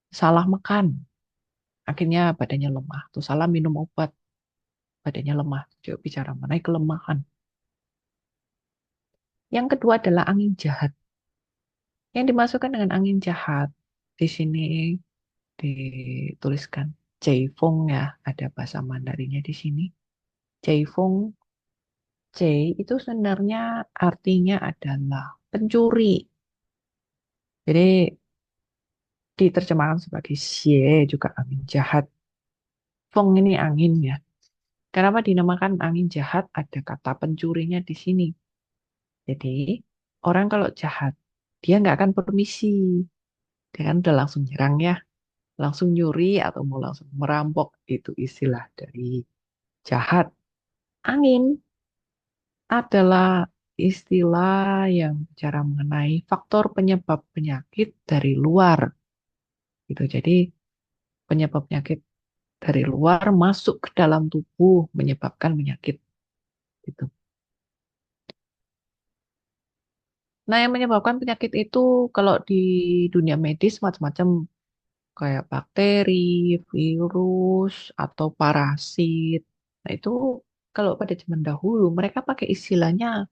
salah makan, akhirnya badannya lemah. Tuh salah minum obat, badannya lemah. Juga bicara mengenai kelemahan. Yang kedua adalah angin jahat. Yang dimasukkan dengan angin jahat di sini dituliskan Jaifeng ya, ada bahasa Mandarinnya di sini. Jaifeng, C itu sebenarnya artinya adalah pencuri. Jadi diterjemahkan sebagai xie juga angin jahat. Feng ini angin ya. Kenapa dinamakan angin jahat? Ada kata pencurinya di sini. Jadi orang kalau jahat, dia nggak akan permisi. Dia kan udah langsung nyerang ya. Langsung nyuri atau mau langsung merampok. Itu istilah dari jahat. Angin adalah istilah yang bicara mengenai faktor penyebab penyakit dari luar. Gitu. Jadi penyebab penyakit dari luar masuk ke dalam tubuh menyebabkan penyakit. Gitu. Nah, yang menyebabkan penyakit itu kalau di dunia medis macam-macam kayak bakteri, virus, atau parasit. Nah, itu kalau pada zaman dahulu mereka pakai istilahnya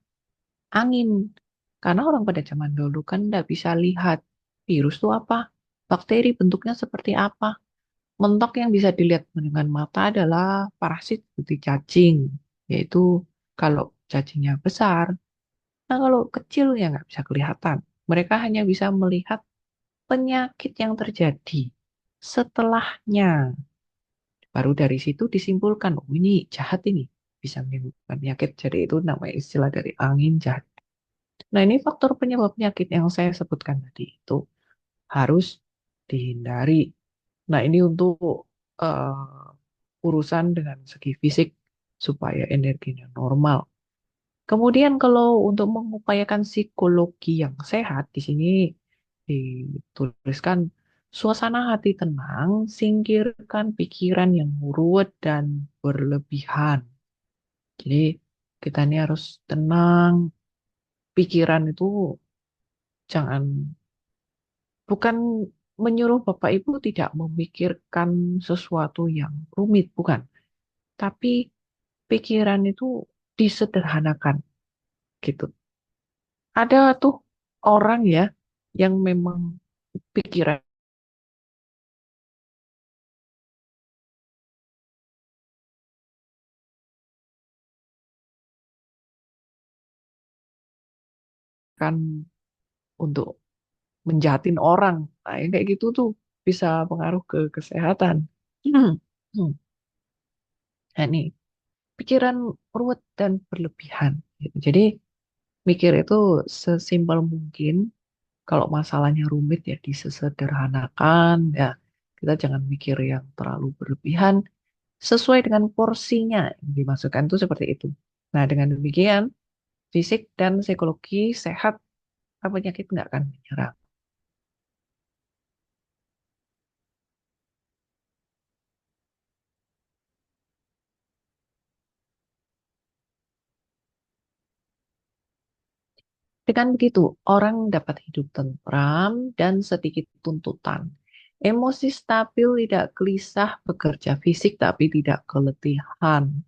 angin. Karena orang pada zaman dulu kan nggak bisa lihat virus itu apa, bakteri bentuknya seperti apa. Mentok yang bisa dilihat dengan mata adalah parasit seperti cacing, yaitu kalau cacingnya besar. Nah, kalau kecil ya nggak bisa kelihatan. Mereka hanya bisa melihat penyakit yang terjadi setelahnya. Baru dari situ disimpulkan, oh ini jahat ini, bisa menimbulkan penyakit. Jadi itu namanya istilah dari angin jahat. Nah, ini faktor penyebab penyakit yang saya sebutkan tadi itu harus dihindari. Nah, ini untuk urusan dengan segi fisik supaya energinya normal. Kemudian kalau untuk mengupayakan psikologi yang sehat, di sini dituliskan suasana hati tenang, singkirkan pikiran yang ruwet dan berlebihan. Jadi kita ini harus tenang, pikiran itu jangan, bukan menyuruh Bapak Ibu tidak memikirkan sesuatu yang rumit, bukan. Tapi pikiran itu disederhanakan gitu. Ada tuh orang ya yang memang pikiran kan untuk menjahatin orang. Nah, yang kayak gitu tuh bisa pengaruh ke kesehatan. Hmm. Hmm. Nah, ini pikiran ruwet dan berlebihan, gitu. Jadi mikir itu sesimpel mungkin. Kalau masalahnya rumit ya disesederhanakan ya. Kita jangan mikir yang terlalu berlebihan. Sesuai dengan porsinya yang dimasukkan itu seperti itu. Nah, dengan demikian fisik dan psikologi sehat, penyakit nggak akan menyerang. Dengan begitu, orang dapat hidup tentram dan sedikit tuntutan. Emosi stabil, tidak gelisah, bekerja fisik tapi tidak keletihan.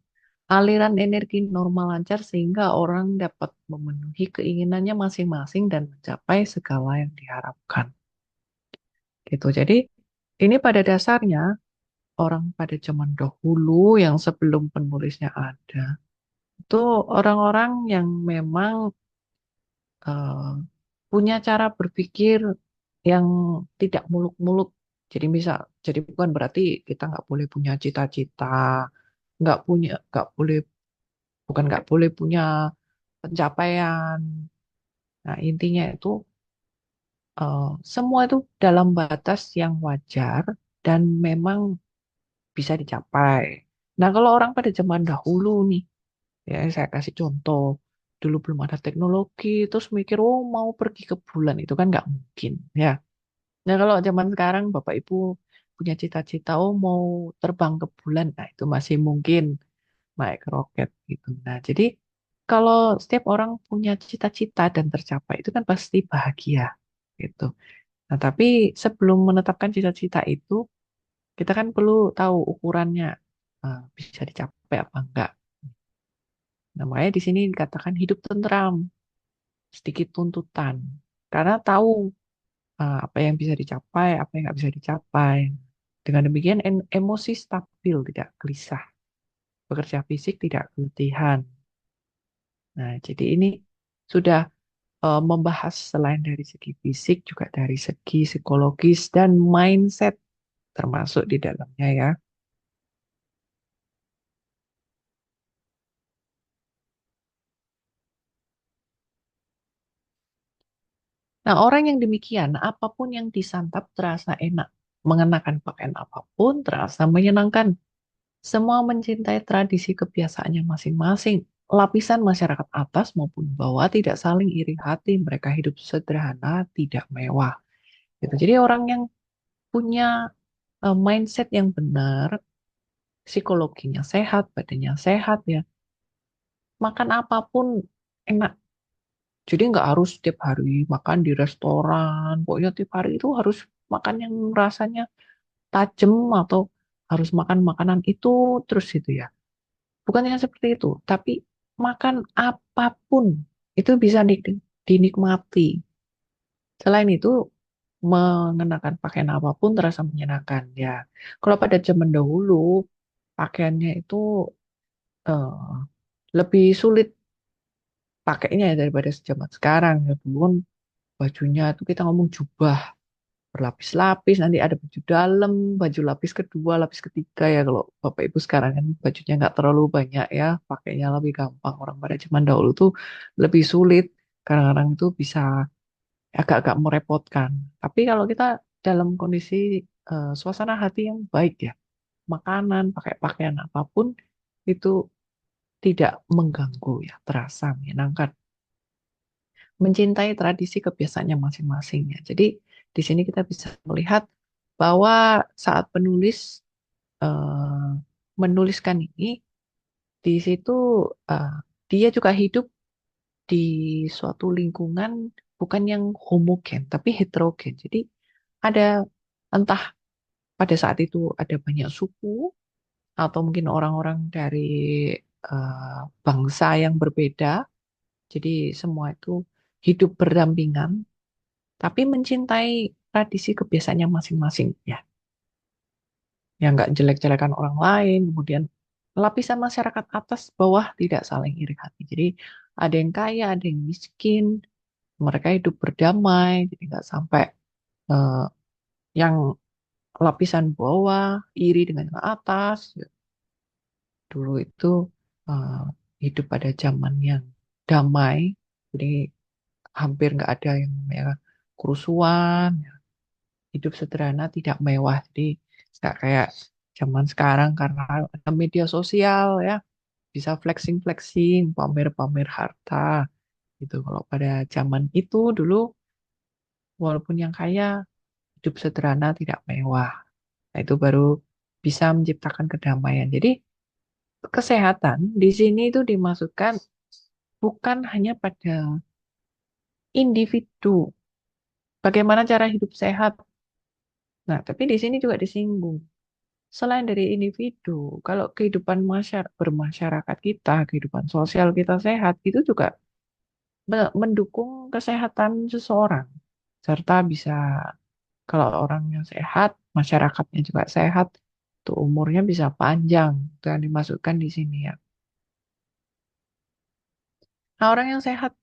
Aliran energi normal lancar sehingga orang dapat memenuhi keinginannya masing-masing dan mencapai segala yang diharapkan. Gitu. Jadi ini pada dasarnya orang pada zaman dahulu yang sebelum penulisnya ada, itu orang-orang yang memang eh, punya cara berpikir yang tidak muluk-muluk. Jadi misal, jadi bukan berarti kita nggak boleh punya cita-cita, nggak boleh, bukan nggak boleh punya pencapaian. Nah, intinya itu eh, semua itu dalam batas yang wajar dan memang bisa dicapai. Nah, kalau orang pada zaman dahulu nih, ya saya kasih contoh, dulu belum ada teknologi, terus mikir, oh mau pergi ke bulan, itu kan nggak mungkin, ya. Nah, kalau zaman sekarang Bapak Ibu punya cita-cita, oh mau terbang ke bulan, nah itu masih mungkin naik roket gitu. Nah, jadi kalau setiap orang punya cita-cita dan tercapai, itu kan pasti bahagia gitu. Nah, tapi sebelum menetapkan cita-cita itu, kita kan perlu tahu ukurannya, bisa dicapai apa enggak. Namanya di sini dikatakan hidup tentram, sedikit tuntutan. Karena tahu apa yang bisa dicapai, apa yang nggak bisa dicapai. Dengan demikian emosi stabil, tidak gelisah. Bekerja fisik tidak keletihan. Nah, jadi ini sudah membahas selain dari segi fisik, juga dari segi psikologis dan mindset termasuk di dalamnya ya. Nah, orang yang demikian, apapun yang disantap terasa enak. Mengenakan pakaian apapun terasa menyenangkan. Semua mencintai tradisi kebiasaannya masing-masing. Lapisan masyarakat atas maupun bawah tidak saling iri hati. Mereka hidup sederhana, tidak mewah. Gitu. Jadi orang yang punya mindset yang benar, psikologinya sehat, badannya sehat ya, makan apapun enak. Jadi nggak harus setiap hari makan di restoran. Pokoknya tiap hari itu harus makan yang rasanya tajam atau harus makan makanan itu terus itu ya. Bukannya seperti itu, tapi makan apapun itu bisa dinikmati. Selain itu, mengenakan pakaian apapun terasa menyenangkan. Ya, kalau pada zaman dahulu, pakaiannya itu eh, lebih sulit pakainya ya daripada zaman sekarang. Ya, dulu kan bajunya itu kita ngomong jubah berlapis-lapis, nanti ada baju dalam, baju lapis kedua, lapis ketiga ya. Kalau Bapak Ibu sekarang kan bajunya nggak terlalu banyak ya, pakainya lebih gampang. Orang pada zaman dahulu tuh lebih sulit, kadang-kadang itu bisa agak-agak merepotkan. Tapi kalau kita dalam kondisi suasana hati yang baik ya, makanan, pakai pakaian apapun itu tidak mengganggu ya, terasa menyenangkan. Mencintai tradisi kebiasaannya masing-masing ya. Jadi di sini kita bisa melihat bahwa saat penulis eh, menuliskan ini, di situ eh, dia juga hidup di suatu lingkungan bukan yang homogen, tapi heterogen. Jadi ada entah pada saat itu ada banyak suku atau mungkin orang-orang dari bangsa yang berbeda. Jadi semua itu hidup berdampingan, tapi mencintai tradisi kebiasaannya masing-masing ya. Yang nggak jelek-jelekan orang lain, kemudian lapisan masyarakat atas bawah tidak saling iri hati. Jadi ada yang kaya, ada yang miskin, mereka hidup berdamai, jadi nggak sampai eh, yang lapisan bawah iri dengan yang atas. Dulu itu eh, hidup pada zaman yang damai, jadi hampir nggak ada yang namanya kerusuhan, hidup sederhana tidak mewah. Jadi nggak kayak zaman sekarang karena ada media sosial ya, bisa flexing-flexing, pamer-pamer harta gitu. Kalau pada zaman itu dulu, walaupun yang kaya, hidup sederhana tidak mewah. Nah, itu baru bisa menciptakan kedamaian. Jadi kesehatan di sini itu dimaksudkan bukan hanya pada individu, bagaimana cara hidup sehat. Nah, tapi di sini juga disinggung. Selain dari individu, kalau kehidupan bermasyarakat kita, kehidupan sosial kita sehat, itu juga mendukung kesehatan seseorang. Serta bisa, kalau orangnya sehat, masyarakatnya juga sehat, tuh umurnya bisa panjang. Itu yang dimasukkan di sini ya. Nah, orang yang sehat,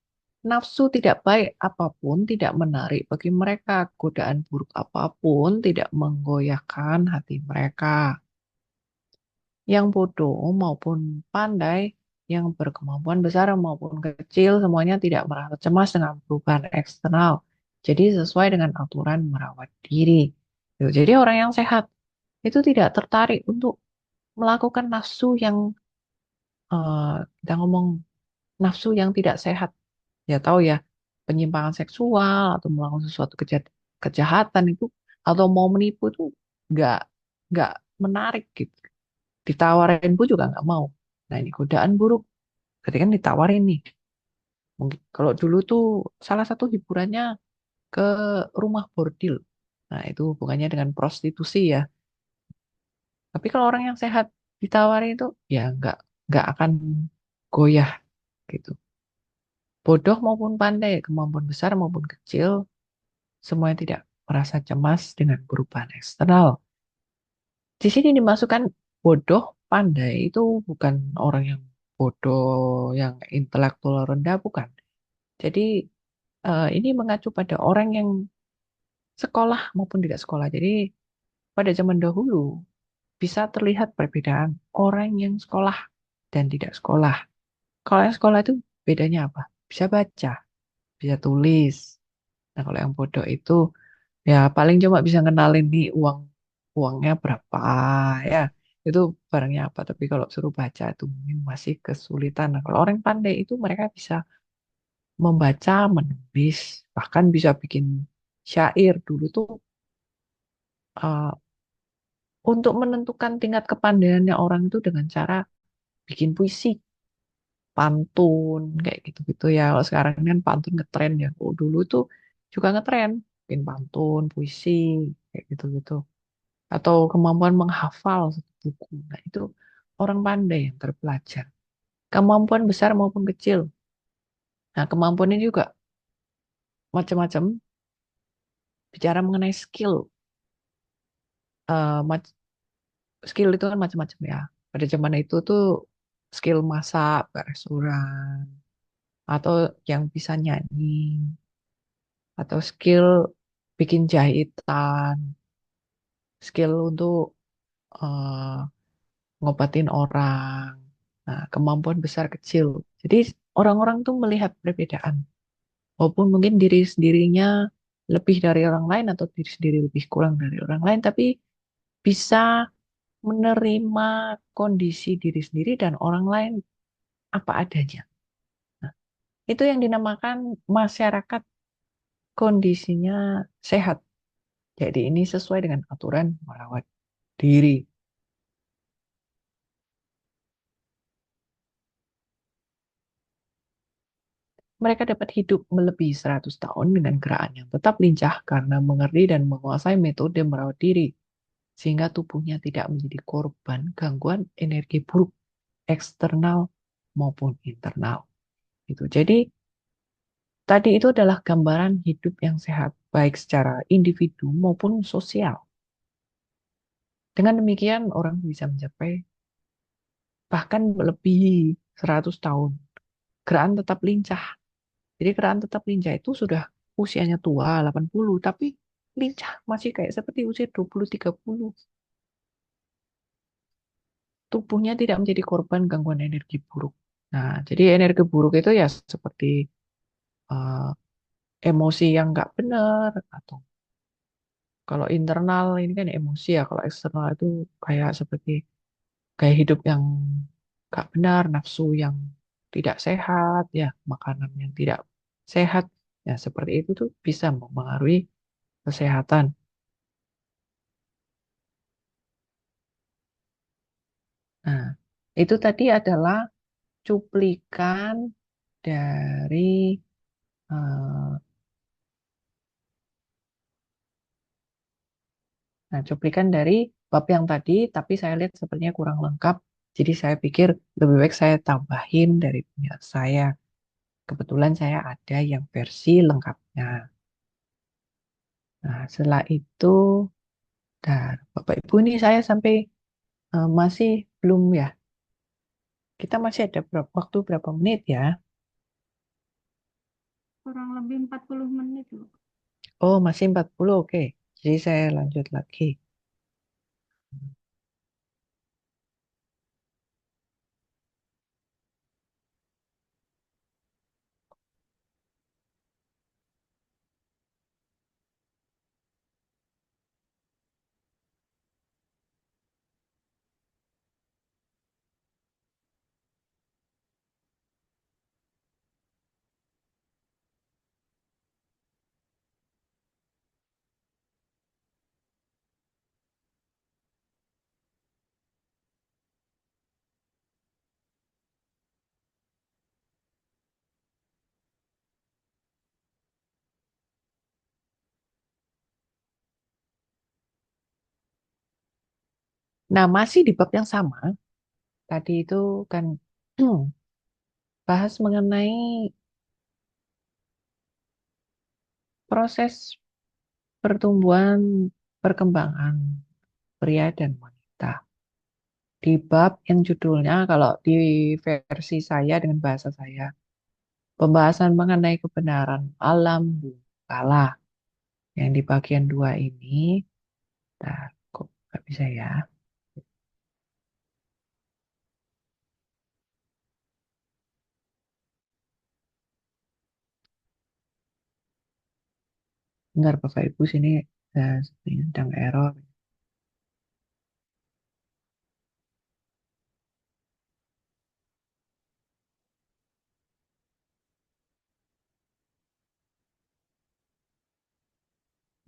nafsu tidak baik apapun tidak menarik bagi mereka. Godaan buruk apapun tidak menggoyahkan hati mereka. Yang bodoh maupun pandai, yang berkemampuan besar maupun kecil, semuanya tidak merasa cemas dengan perubahan eksternal. Jadi sesuai dengan aturan merawat diri. Gitu. Jadi orang yang sehat itu tidak tertarik untuk melakukan nafsu yang eh, kita ngomong nafsu yang tidak sehat. Ya tahu ya, penyimpangan seksual atau melakukan sesuatu kejahatan itu atau mau menipu itu nggak nggak menarik gitu. Ditawarin pun juga nggak mau. Nah ini godaan buruk. Ketika kan ditawarin nih. Mungkin kalau dulu tuh salah satu hiburannya ke rumah bordil. Nah itu bukannya dengan prostitusi ya. Tapi kalau orang yang sehat ditawarin itu ya nggak akan goyah gitu. Bodoh maupun pandai, kemampuan besar maupun kecil, semuanya tidak merasa cemas dengan perubahan eksternal. Di sini dimasukkan bodoh, pandai itu bukan orang yang bodoh, yang intelektual rendah, bukan. Jadi ini mengacu pada orang yang sekolah maupun tidak sekolah. Jadi pada zaman dahulu bisa terlihat perbedaan orang yang sekolah dan tidak sekolah. Kalau yang sekolah itu bedanya apa? Bisa baca, bisa tulis. Nah, kalau yang bodoh itu ya paling cuma bisa ngenalin nih uangnya berapa ya. Itu barangnya apa. Tapi kalau suruh baca itu mungkin masih kesulitan. Nah, kalau orang pandai itu mereka bisa membaca, menulis, bahkan bisa bikin syair. Dulu tuh uh, untuk menentukan tingkat kepandaiannya orang itu dengan cara bikin puisi, pantun, kayak gitu-gitu ya. Kalau sekarang ini kan pantun ngetren ya. Oh, dulu tuh juga ngetren, bikin pantun, puisi, kayak gitu-gitu. Atau kemampuan menghafal satu buku. Nah, itu orang pandai yang terpelajar. Kemampuan besar maupun kecil. Nah, kemampuan ini juga macam-macam. Bicara mengenai skill. eh, mac- Skill itu kan macam-macam ya. Pada zaman itu tuh skill masak, ke restoran, atau yang bisa nyanyi, atau skill bikin jahitan, skill untuk eh, ngobatin orang. Nah, kemampuan besar kecil. Jadi orang-orang tuh melihat perbedaan. Walaupun mungkin diri sendirinya lebih dari orang lain atau diri sendiri lebih kurang dari orang lain, tapi bisa menerima kondisi diri sendiri dan orang lain apa adanya. Nah, itu yang dinamakan masyarakat kondisinya sehat. Jadi ini sesuai dengan aturan merawat diri. Mereka dapat hidup melebihi 100 tahun dengan gerakan yang tetap lincah karena mengerti dan menguasai metode merawat diri, sehingga tubuhnya tidak menjadi korban gangguan energi buruk eksternal maupun internal. Gitu. Jadi tadi itu adalah gambaran hidup yang sehat, baik secara individu maupun sosial. Dengan demikian orang bisa mencapai bahkan melebihi 100 tahun. Gerakan tetap lincah. Jadi gerakan tetap lincah itu sudah usianya tua, 80, tapi lincah masih kayak seperti usia 20, 30. Tubuhnya tidak menjadi korban gangguan energi buruk. Nah, jadi energi buruk itu ya seperti eh, emosi yang nggak benar, atau kalau internal ini kan emosi ya, kalau eksternal itu kayak seperti gaya hidup yang nggak benar, nafsu yang tidak sehat, ya makanan yang tidak sehat, ya seperti itu tuh bisa mempengaruhi kesehatan. Nah, itu tadi adalah cuplikan dari eh, cuplikan dari bab yang tadi, tapi saya lihat sepertinya kurang lengkap. Jadi saya pikir lebih baik saya tambahin dari punya saya. Kebetulan saya ada yang versi lengkapnya. Nah, setelah itu, dan Bapak Ibu ini saya sampai masih belum ya. Kita masih ada waktu berapa menit ya? Kurang lebih 40 menit loh. Oh, masih 40, oke. Jadi saya lanjut lagi. Nah, masih di bab yang sama. Tadi itu kan bahas mengenai proses pertumbuhan perkembangan pria dan wanita. Di bab yang judulnya, kalau di versi saya dengan bahasa saya, pembahasan mengenai kebenaran alam kalah. Yang di bagian dua ini, nah, kok nggak bisa ya? Bentar Bapak Ibu sini sepertinya sedang error.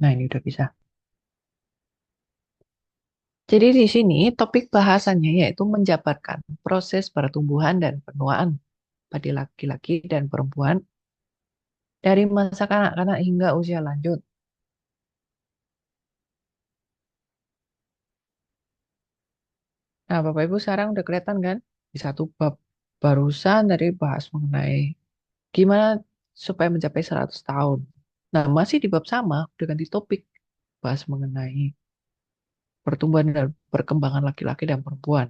Nah, ini udah bisa. Jadi di sini topik bahasannya yaitu menjabarkan proses pertumbuhan dan penuaan pada laki-laki dan perempuan dari masa kanak-kanak hingga usia lanjut. Nah, Bapak Ibu sekarang udah kelihatan kan? Di satu bab barusan dari bahas mengenai gimana supaya mencapai 100 tahun. Nah, masih di bab sama, udah ganti topik. Bahas mengenai pertumbuhan dan perkembangan laki-laki dan perempuan.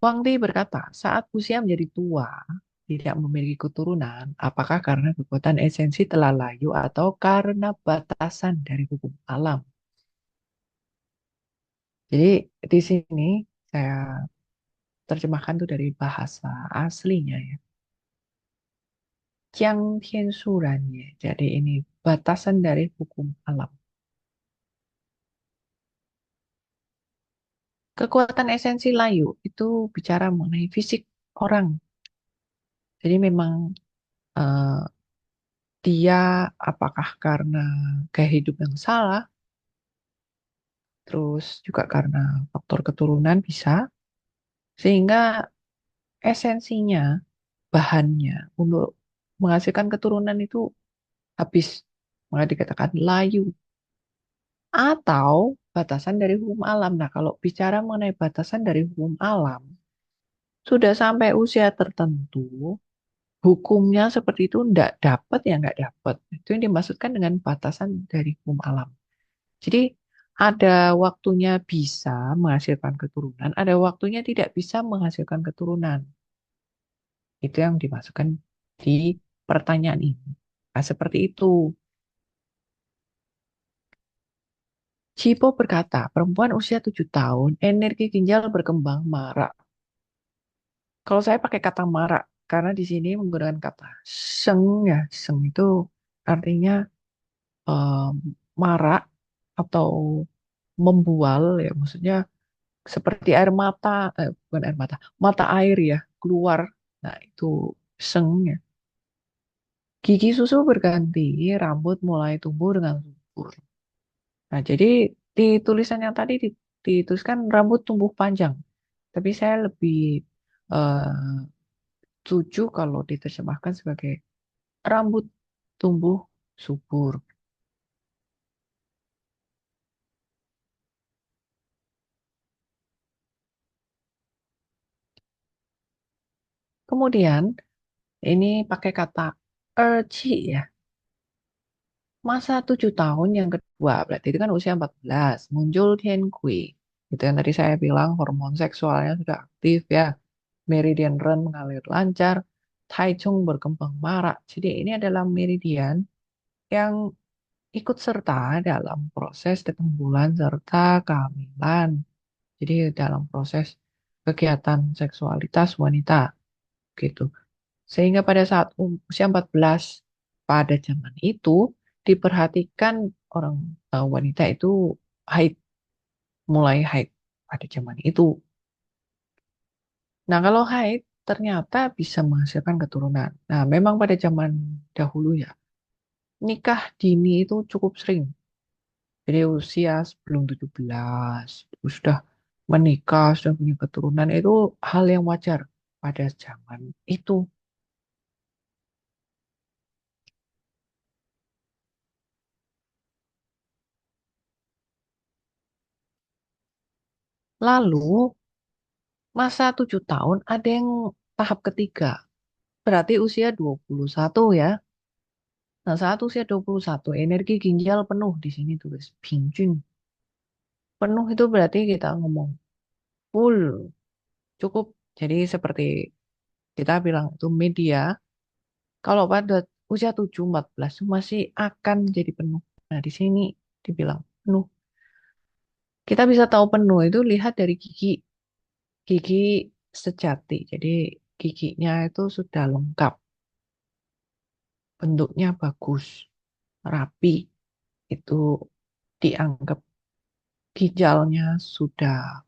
Wang Di berkata, saat usia menjadi tua, tidak memiliki keturunan, apakah karena kekuatan esensi telah layu atau karena batasan dari hukum alam? Jadi di sini saya terjemahkan tuh dari bahasa aslinya ya. Jiang Tian Shuran ya. Jadi ini batasan dari hukum alam. Kekuatan esensi layu itu bicara mengenai fisik orang. Jadi memang eh, dia apakah karena gaya hidup yang salah, terus juga karena faktor keturunan bisa, sehingga esensinya, bahannya untuk menghasilkan keturunan itu habis. Maka dikatakan layu atau batasan dari hukum alam. Nah, kalau bicara mengenai batasan dari hukum alam, sudah sampai usia tertentu, hukumnya seperti itu nggak dapat ya nggak dapat. Itu yang dimaksudkan dengan batasan dari hukum alam. Jadi ada waktunya bisa menghasilkan keturunan, ada waktunya tidak bisa menghasilkan keturunan. Itu yang dimasukkan di pertanyaan ini. Nah, seperti itu. Cipo berkata, perempuan usia 7 tahun, energi ginjal berkembang marak. Kalau saya pakai kata marak, karena di sini menggunakan kata seng ya, seng itu artinya em, marak atau membual ya, maksudnya seperti air mata, bukan air mata, mata air ya, keluar. Nah, itu sengnya. Gigi susu berganti, rambut mulai tumbuh dengan subur. Nah, jadi di tulisan yang tadi dituliskan rambut tumbuh panjang. Tapi saya lebih eh, setuju kalau diterjemahkan sebagai rambut tumbuh subur. Kemudian ini pakai kata erci ya. Masa 7 tahun yang kedua, berarti itu kan usia 14, muncul Tian Kui. Itu yang tadi saya bilang hormon seksualnya sudah aktif ya. Meridian Ren mengalir lancar, Tai Chung berkembang marak. Jadi ini adalah meridian yang ikut serta dalam proses datang bulan serta kehamilan. Jadi dalam proses kegiatan seksualitas wanita gitu. Sehingga pada saat usia 14 pada zaman itu diperhatikan orang wanita itu haid, mulai haid pada zaman itu. Nah, kalau haid ternyata bisa menghasilkan keturunan. Nah, memang pada zaman dahulu ya, nikah dini itu cukup sering. Jadi usia sebelum 17 sudah menikah, sudah punya keturunan itu hal yang wajar pada zaman itu. Lalu masa 7 tahun ada yang tahap ketiga. Berarti usia 21 ya. Nah, saat usia 21 energi ginjal penuh di sini tulis pinjun. Penuh itu berarti kita ngomong full, cukup. Jadi seperti kita bilang itu media. Kalau pada usia 7 14 itu masih akan jadi penuh. Nah, di sini dibilang penuh. Kita bisa tahu penuh itu lihat dari gigi. Gigi sejati. Jadi giginya itu sudah lengkap. Bentuknya bagus, rapi. Itu dianggap ginjalnya sudah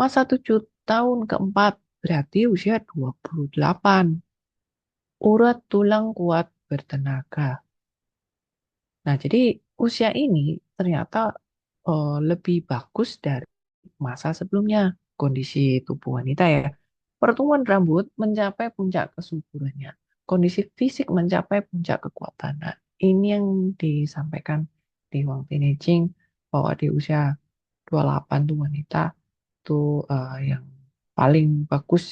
masa 7 tahun keempat. Berarti usia 28. Urat tulang kuat bertenaga. Nah, jadi usia ini ternyata lebih bagus dari masa sebelumnya. Kondisi tubuh wanita ya. Pertumbuhan rambut mencapai puncak kesuburannya. Kondisi fisik mencapai puncak kekuatan. ini yang disampaikan di Wang Tinijing bahwa di usia 28 tuh wanita tuh yang paling bagus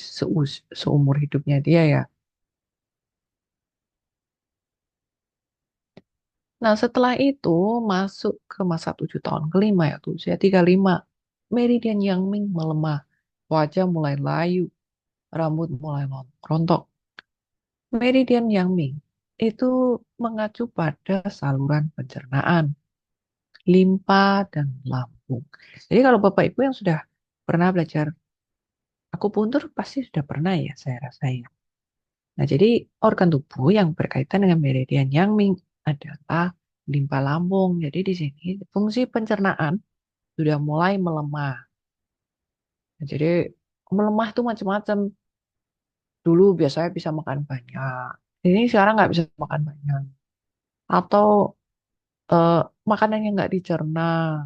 seumur hidupnya dia ya. Nah, setelah itu masuk ke masa 7 tahun kelima ya, tuh usia 35. Meridian yang Ming melemah, wajah mulai layu, rambut mulai rontok. Meridian yang Ming itu mengacu pada saluran pencernaan, limpa, dan lambung. Jadi kalau Bapak Ibu yang sudah pernah belajar akupuntur pasti sudah pernah ya saya rasa ya. Nah, jadi organ tubuh yang berkaitan dengan meridian yang Ming adalah limpa lambung. Jadi di sini fungsi pencernaan sudah mulai melemah. Nah, jadi melemah itu macam-macam. Dulu biasanya bisa makan banyak. Ini sekarang nggak bisa makan banyak. Atau eh, makanan yang nggak dicerna.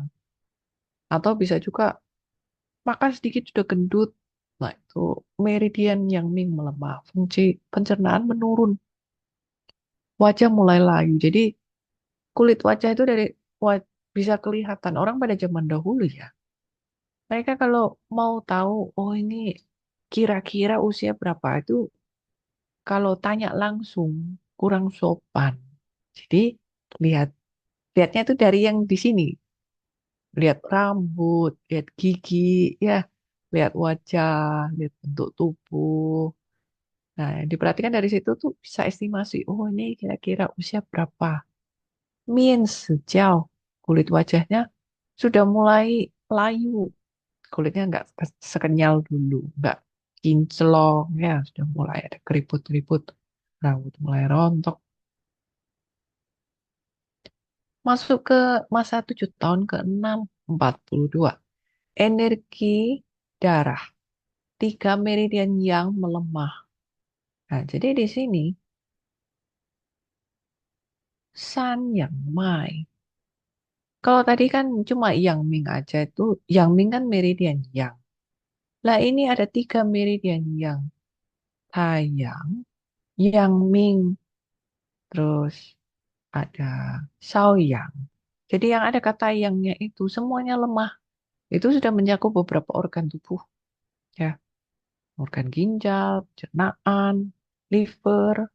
Atau bisa juga makan sedikit sudah gendut. Nah, itu meridian yang Ming melemah. Fungsi pencernaan menurun. Wajah mulai layu. Jadi kulit wajah itu bisa kelihatan. Orang pada zaman dahulu ya. Mereka kalau mau tahu, oh ini kira-kira usia berapa itu, kalau tanya langsung kurang sopan. Jadi lihat lihatnya itu dari yang di sini, lihat rambut, lihat gigi, ya, lihat wajah, lihat bentuk tubuh. Nah, yang diperhatikan dari situ tuh bisa estimasi, oh ini kira-kira usia berapa. Means sejauh kulit wajahnya sudah mulai layu, kulitnya nggak sekenyal dulu, nggak kinclong, ya sudah mulai ada keriput-keriput, rambut mulai rontok. Masuk ke masa 7 tahun ke-6, 42. Energi darah, tiga meridian yang melemah. Nah, jadi di sini San yang Mai. Kalau tadi kan cuma Yang Ming aja itu, Yang Ming kan meridian yang. Lah ini ada tiga meridian yang. Taiyang, Yang Ming, terus ada Shaoyang. Jadi yang ada kata yangnya itu semuanya lemah. Itu sudah mencakup beberapa organ tubuh, ya, organ ginjal, pencernaan, liver,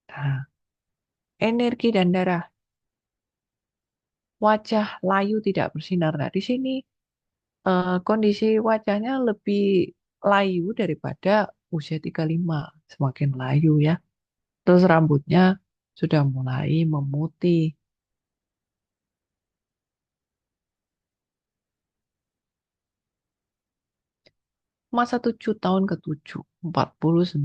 nah, energi dan darah. Wajah layu tidak bersinar. Nah, di sini kondisi wajahnya lebih layu daripada usia 35, semakin layu ya. Terus rambutnya sudah mulai memutih. Masa 7 tahun ke-7, 49.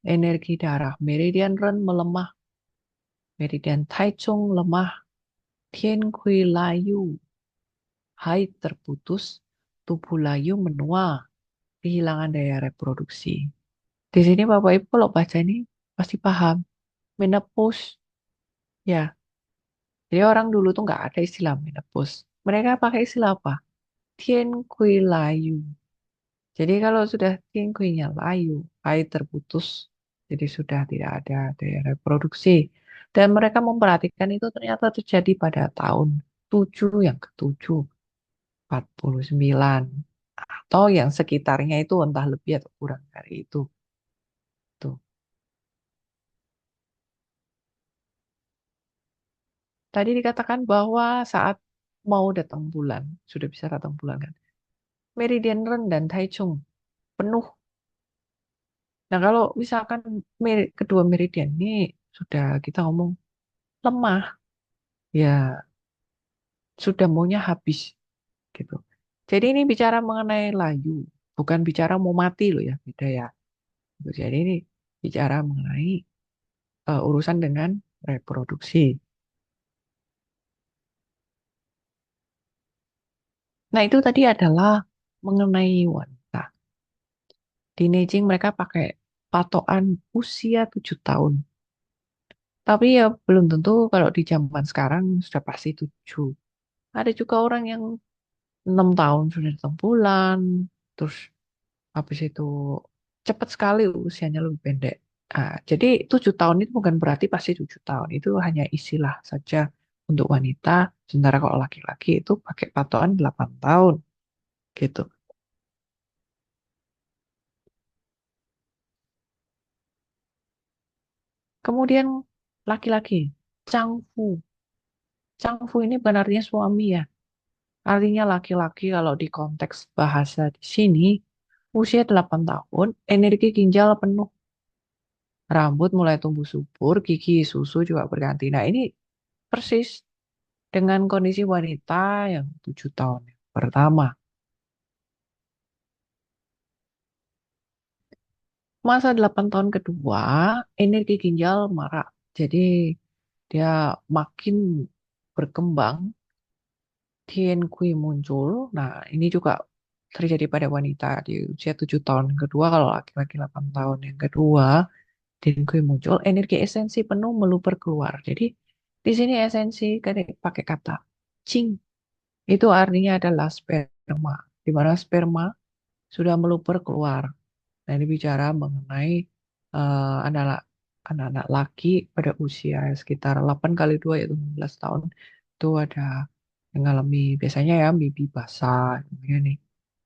Energi darah. Meridian Ren melemah. Meridian Taichung lemah. Tian Kui layu. Haid terputus. Tubuh layu menua. Kehilangan daya reproduksi. Di sini Bapak Ibu kalau baca ini pasti paham. Menopause. Ya, jadi orang dulu tuh nggak ada istilah menopause. Mereka pakai istilah apa? Tian Kui layu. Jadi kalau sudah tingginya layu, air terputus, jadi sudah tidak ada daya reproduksi. Dan mereka memperhatikan itu ternyata terjadi pada tahun 7 yang ke-7, 49. Atau yang sekitarnya itu entah lebih atau kurang dari itu. Tuh. Tadi dikatakan bahwa saat mau datang bulan, sudah bisa datang bulan kan. Meridian Ren dan Taichung penuh. Nah kalau misalkan kedua meridian ini sudah kita ngomong lemah, ya sudah maunya habis gitu. Jadi ini bicara mengenai layu, bukan bicara mau mati loh ya, beda ya. Jadi ini bicara mengenai urusan dengan reproduksi. Nah itu tadi adalah mengenai wanita. Di Neijing mereka pakai patokan usia 7 tahun. Tapi ya belum tentu kalau di zaman sekarang sudah pasti 7. Ada juga orang yang 6 tahun sudah datang bulan, terus habis itu cepat sekali usianya lebih pendek. Jadi 7 tahun itu bukan berarti pasti 7 tahun. Itu hanya istilah saja untuk wanita. Sementara kalau laki-laki itu pakai patokan 8 tahun gitu. Kemudian laki-laki, Changfu. Changfu ini bukan artinya suami ya. Artinya laki-laki kalau di konteks bahasa di sini, usia 8 tahun, energi ginjal penuh, rambut mulai tumbuh subur, gigi, susu juga berganti. Nah ini persis dengan kondisi wanita yang 7 tahun yang pertama. Masa 8 tahun kedua, energi ginjal marak. Jadi dia makin berkembang, Kui muncul. Nah, ini juga terjadi pada wanita di usia 7 tahun yang kedua. Kalau laki-laki 8 tahun yang kedua, Kui muncul, energi esensi penuh meluber keluar. Jadi di sini esensi kan pakai kata cing. Itu artinya adalah sperma. Di mana sperma sudah meluber keluar. Nah, ini bicara mengenai anak-anak anak-anak laki pada usia sekitar 8 kali 2 yaitu 16 tahun itu ada yang mengalami biasanya ya mimpi basah, kemudian nih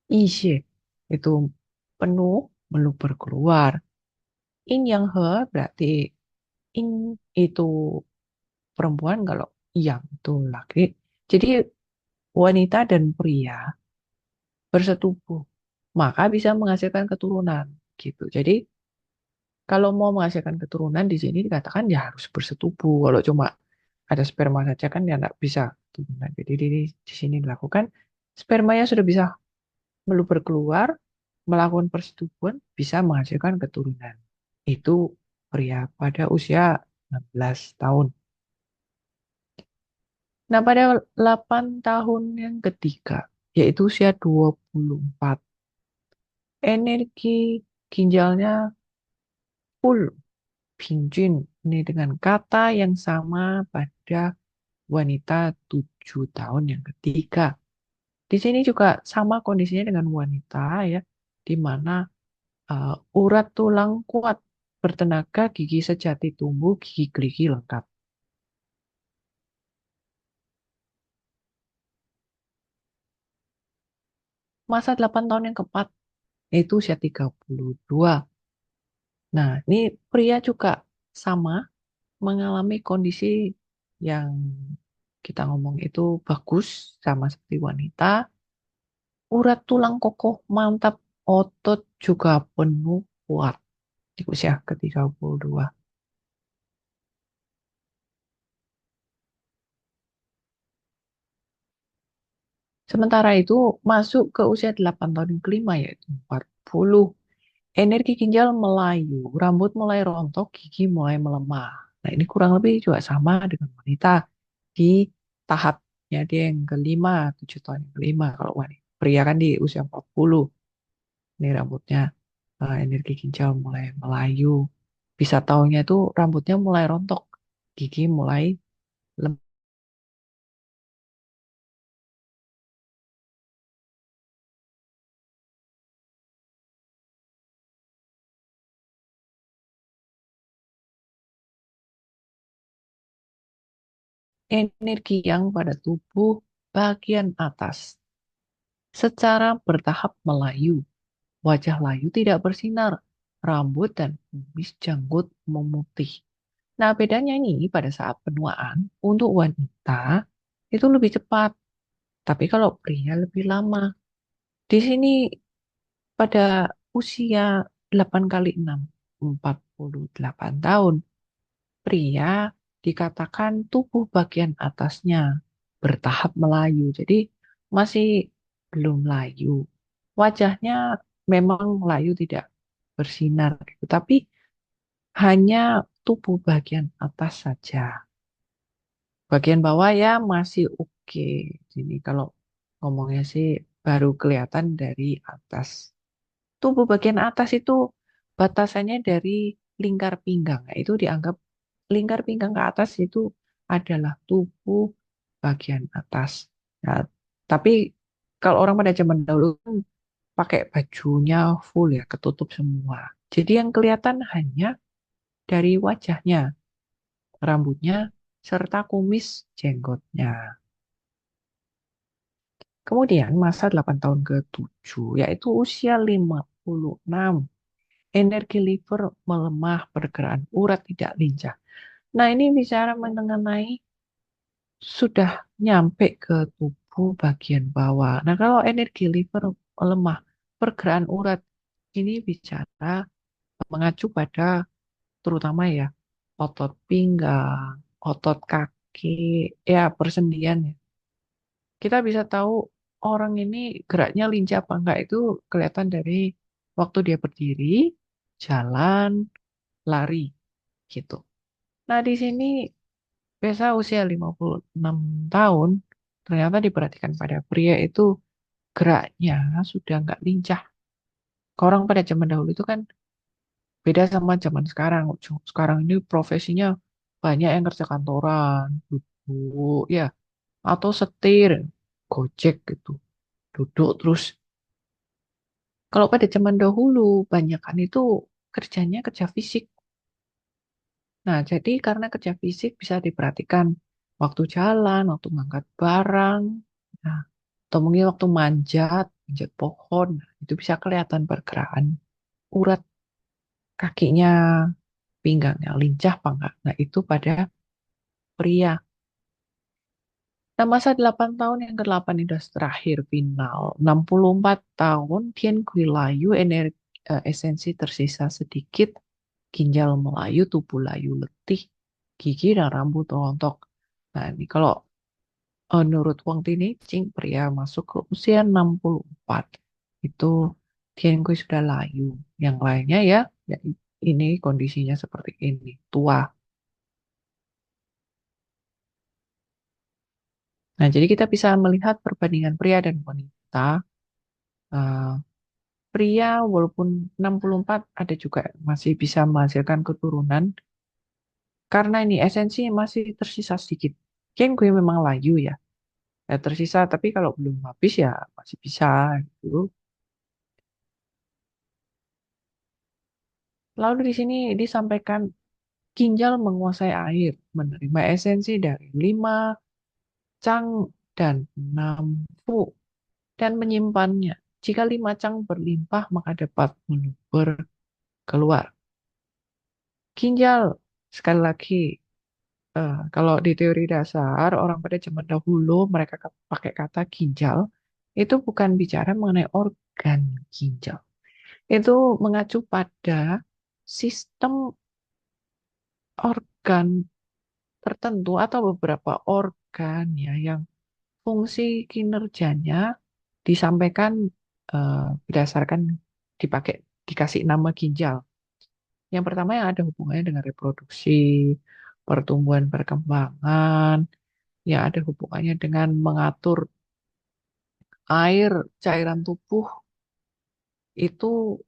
isi itu penuh meluber keluar. In yang he berarti in itu perempuan kalau yang itu laki. Jadi wanita dan pria bersetubuh maka bisa menghasilkan keturunan gitu. Jadi kalau mau menghasilkan keturunan di sini dikatakan ya harus bersetubuh. Kalau cuma ada sperma saja kan ya nggak bisa keturunan. Jadi di sini dilakukan spermanya sudah bisa meluber keluar, melakukan persetubuhan, bisa menghasilkan keturunan. Itu pria pada usia 16 tahun. Nah, pada 8 tahun yang ketiga, yaitu usia 24, energi ginjalnya full, pinjin. Ini dengan kata yang sama pada wanita 7 tahun yang ketiga. Di sini juga sama kondisinya dengan wanita ya, di mana urat tulang kuat, bertenaga, gigi sejati tumbuh, gigi gerigi lengkap. Masa 8 tahun yang keempat, yaitu usia 32. Nah, ini pria juga sama mengalami kondisi yang kita ngomong itu bagus, sama seperti wanita. Urat tulang kokoh, mantap, otot juga penuh kuat di usia ke-32. Sementara itu masuk ke usia 8 tahun yang kelima yaitu 40. Energi ginjal melayu, rambut mulai rontok, gigi mulai melemah. Nah ini kurang lebih juga sama dengan wanita di tahapnya dia yang kelima, 7 tahun yang kelima. Kalau wanita pria kan di usia 40. Ini rambutnya energi ginjal mulai melayu. Bisa taunya itu rambutnya mulai rontok, gigi mulai lemah. Energi yang pada tubuh bagian atas secara bertahap melayu. Wajah layu tidak bersinar, rambut dan kumis janggut memutih. Nah, bedanya ini pada saat penuaan untuk wanita itu lebih cepat, tapi kalau pria lebih lama. Di sini pada usia 8 kali 6, 48 tahun, pria dikatakan tubuh bagian atasnya bertahap melayu. Jadi masih belum layu. Wajahnya memang layu tidak bersinar gitu, tapi hanya tubuh bagian atas saja. Bagian bawah ya masih oke. Jadi kalau ngomongnya sih baru kelihatan dari atas. Tubuh bagian atas itu batasannya dari lingkar pinggang. Nah, itu dianggap lingkar pinggang ke atas itu adalah tubuh bagian atas. Nah, tapi kalau orang pada zaman dahulu kan pakai bajunya full ya, ketutup semua. Jadi yang kelihatan hanya dari wajahnya, rambutnya, serta kumis jenggotnya. Kemudian masa 8 tahun ke-7, yaitu usia 56. Energi liver melemah, pergerakan urat tidak lincah. Nah, ini bicara mengenai sudah nyampe ke tubuh bagian bawah. Nah, kalau energi liver lemah, pergerakan urat ini bicara mengacu pada terutama ya otot pinggang, otot kaki, ya persendian ya. Kita bisa tahu orang ini geraknya lincah apa enggak itu kelihatan dari waktu dia berdiri, jalan, lari gitu. Nah, di sini biasa usia 56 tahun ternyata diperhatikan pada pria itu geraknya sudah nggak lincah. Orang pada zaman dahulu itu kan beda sama zaman sekarang. Sekarang ini profesinya banyak yang kerja kantoran, duduk, ya, atau setir, gojek gitu, duduk terus. Kalau pada zaman dahulu, banyakan itu kerjanya kerja fisik. Nah, jadi karena kerja fisik bisa diperhatikan waktu jalan, waktu ngangkat barang, nah, atau mungkin waktu manjat, manjat pohon, nah, itu bisa kelihatan pergerakan urat kakinya, pinggangnya lincah apa enggak. Nah, itu pada pria. Nah, masa 8 tahun yang ke-8 ini sudah terakhir final. 64 tahun, Tien Kui Layu, esensi tersisa sedikit, ginjal melayu, tubuh layu letih, gigi dan rambut rontok. Nah, ini kalau menurut Wang Tinicing, pria masuk ke usia 64. Itu Tien Kui sudah layu. Yang lainnya ya, ya ini kondisinya seperti ini, tua. Nah, jadi kita bisa melihat perbandingan pria dan wanita. Eh, Pria walaupun 64 ada juga masih bisa menghasilkan keturunan karena ini esensi masih tersisa sedikit. Mungkin gue memang layu ya, ya tersisa tapi kalau belum habis ya masih bisa gitu. Lalu di sini disampaikan ginjal menguasai air, menerima esensi dari 5 cang dan 6 fu dan menyimpannya. Jika 5 cang berlimpah maka dapat meluber keluar. Ginjal sekali lagi kalau di teori dasar, orang pada zaman dahulu mereka pakai kata ginjal, itu bukan bicara mengenai organ ginjal. Itu mengacu pada sistem organ tertentu atau beberapa organ ya yang fungsi kinerjanya disampaikan eh, berdasarkan dipakai dikasih nama ginjal. Yang pertama yang ada hubungannya dengan reproduksi, pertumbuhan perkembangan, yang ada hubungannya dengan mengatur air, cairan tubuh, itu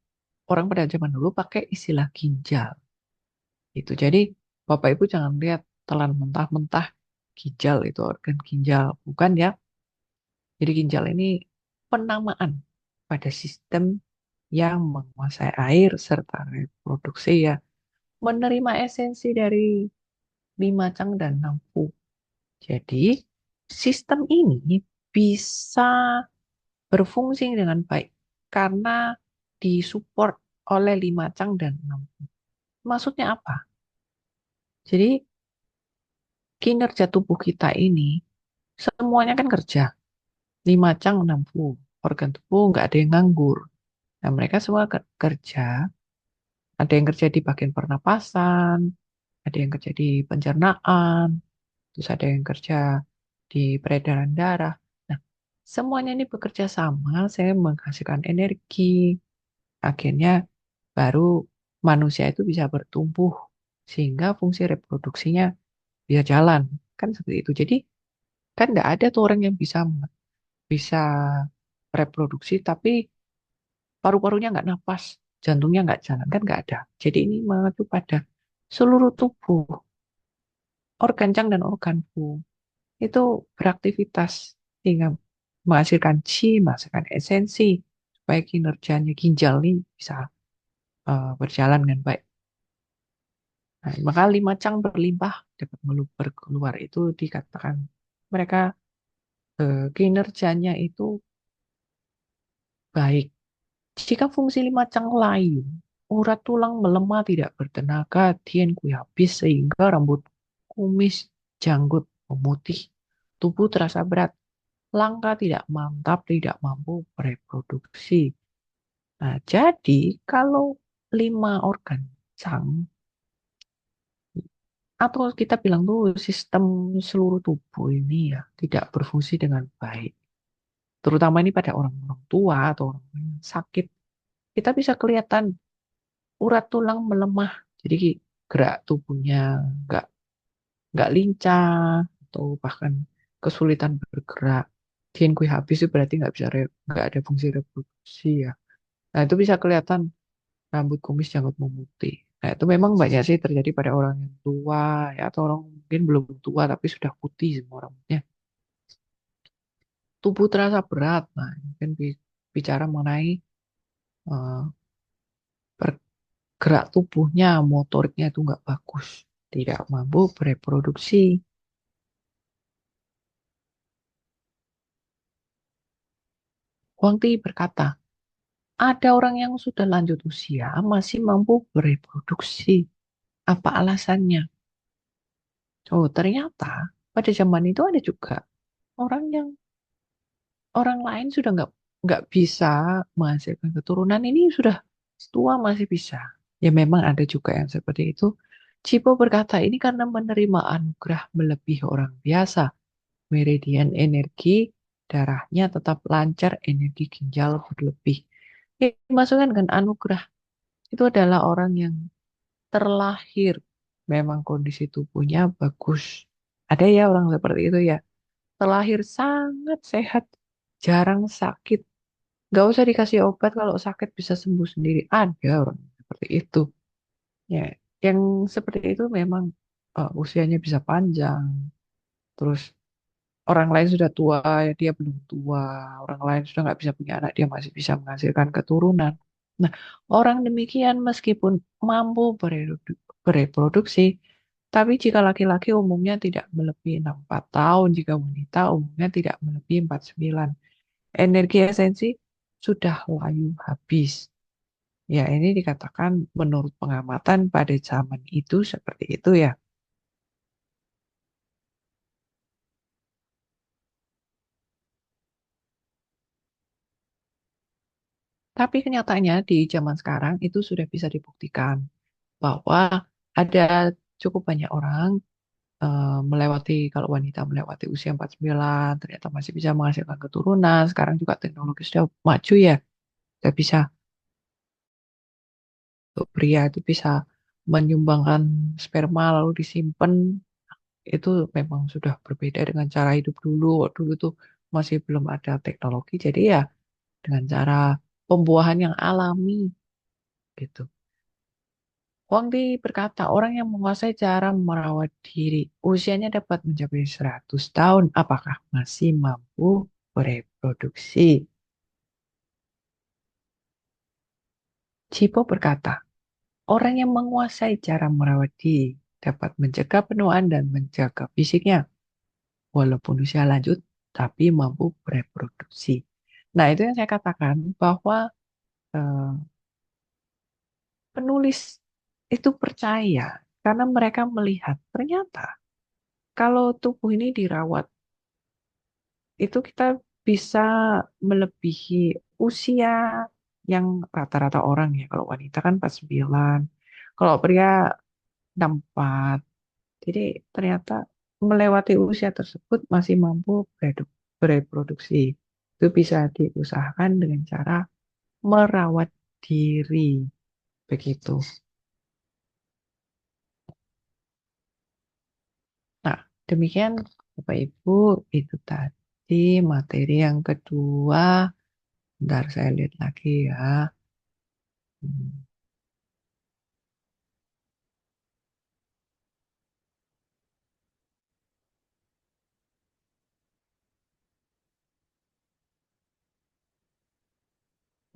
orang pada zaman dulu pakai istilah ginjal. Itu jadi Bapak Ibu jangan lihat telan mentah-mentah ginjal itu organ ginjal. Bukan ya. Jadi ginjal ini penamaan pada sistem yang menguasai air serta reproduksi ya. Menerima esensi dari limacang dan nampu. Jadi sistem ini bisa berfungsi dengan baik karena disupport oleh 5 cang dan 6. Maksudnya apa? Jadi kinerja tubuh kita ini semuanya kan kerja. 5 cang 6 fu. Organ tubuh nggak ada yang nganggur. Nah, mereka semua kerja. Ada yang kerja di bagian pernapasan, ada yang kerja di pencernaan, terus ada yang kerja di peredaran darah. Nah, semuanya ini bekerja sama, saya menghasilkan energi. Akhirnya baru manusia itu bisa bertumbuh sehingga fungsi reproduksinya bisa jalan. Kan seperti itu. Jadi kan nggak ada tuh orang yang bisa reproduksi tapi paru-parunya nggak napas, jantungnya nggak jalan kan nggak ada. Jadi ini mengacu pada seluruh tubuh, organ cang dan organ fu itu beraktivitas sehingga menghasilkan qi, menghasilkan esensi supaya kinerjanya ginjal ini bisa berjalan dengan baik. Nah, maka lima cang berlimpah dapat berkeluar itu dikatakan mereka kinerjanya itu baik. Jika fungsi lima cang layu, urat tulang melemah tidak bertenaga, tien kui habis sehingga rambut, kumis, janggut memutih, tubuh terasa berat, langka tidak mantap, tidak mampu bereproduksi. Nah, jadi kalau lima organ cang atau kita bilang tuh sistem seluruh tubuh ini ya tidak berfungsi dengan baik. Terutama ini pada orang-orang tua atau orang yang sakit, kita bisa kelihatan urat tulang melemah. Jadi gerak tubuhnya nggak nggak lincah atau bahkan kesulitan bergerak. Dien kui habis itu berarti nggak ada fungsi reproduksi ya. Nah itu bisa kelihatan rambut kumis janggut memutih. Nah itu memang banyak sih terjadi pada orang yang tua ya atau orang mungkin belum tua tapi sudah putih semua rambutnya. Tubuh terasa berat. Nah ini kan bicara mengenai eh, gerak tubuhnya, motoriknya itu nggak bagus, tidak mampu bereproduksi. Huang Ti berkata, ada orang yang sudah lanjut usia masih mampu bereproduksi. Apa alasannya? Oh, ternyata pada zaman itu ada juga orang yang orang lain sudah nggak bisa menghasilkan keturunan ini sudah tua masih bisa. Ya memang ada juga yang seperti itu. Cipo berkata ini karena menerima anugerah melebihi orang biasa. Meridian energi darahnya tetap lancar, energi ginjal berlebih. Ini dimasukkan kan anugerah. Itu adalah orang yang terlahir. Memang kondisi tubuhnya bagus. Ada ya orang seperti itu ya. Terlahir sangat sehat, jarang sakit. Gak usah dikasih obat kalau sakit bisa sembuh sendiri. Ada orang seperti itu. Ya, yang seperti itu memang usianya bisa panjang. Terus orang lain sudah tua, ya dia belum tua. Orang lain sudah nggak bisa punya anak, dia masih bisa menghasilkan keturunan. Nah, orang demikian meskipun mampu bereproduksi, tapi jika laki-laki umumnya tidak melebihi 64 tahun, jika wanita umumnya tidak melebihi 49. Energi esensi sudah layu habis. Ya, ini dikatakan menurut pengamatan pada zaman itu seperti itu ya. Tapi kenyataannya di zaman sekarang itu sudah bisa dibuktikan bahwa ada cukup banyak orang melewati kalau wanita melewati usia 49 ternyata masih bisa menghasilkan keturunan. Sekarang juga teknologi sudah maju ya, sudah bisa untuk pria itu bisa menyumbangkan sperma lalu disimpan itu memang sudah berbeda dengan cara hidup dulu. Dulu tuh masih belum ada teknologi, jadi ya dengan cara pembuahan yang alami gitu. Wang Di berkata, orang yang menguasai cara merawat diri, usianya dapat mencapai 100 tahun, apakah masih mampu bereproduksi? Cipo berkata, orang yang menguasai cara merawat diri dapat mencegah penuaan dan menjaga fisiknya, walaupun usia lanjut, tapi mampu bereproduksi. Nah, itu yang saya katakan bahwa eh, penulis itu percaya karena mereka melihat ternyata kalau tubuh ini dirawat itu kita bisa melebihi usia yang rata-rata orang ya. Kalau wanita kan 49, kalau pria 64. Jadi ternyata melewati usia tersebut masih mampu bereproduksi. Itu bisa diusahakan dengan cara merawat diri. Begitu. Nah, demikian Bapak Ibu, itu tadi materi yang kedua. Bentar saya lihat lagi ya. Hmm.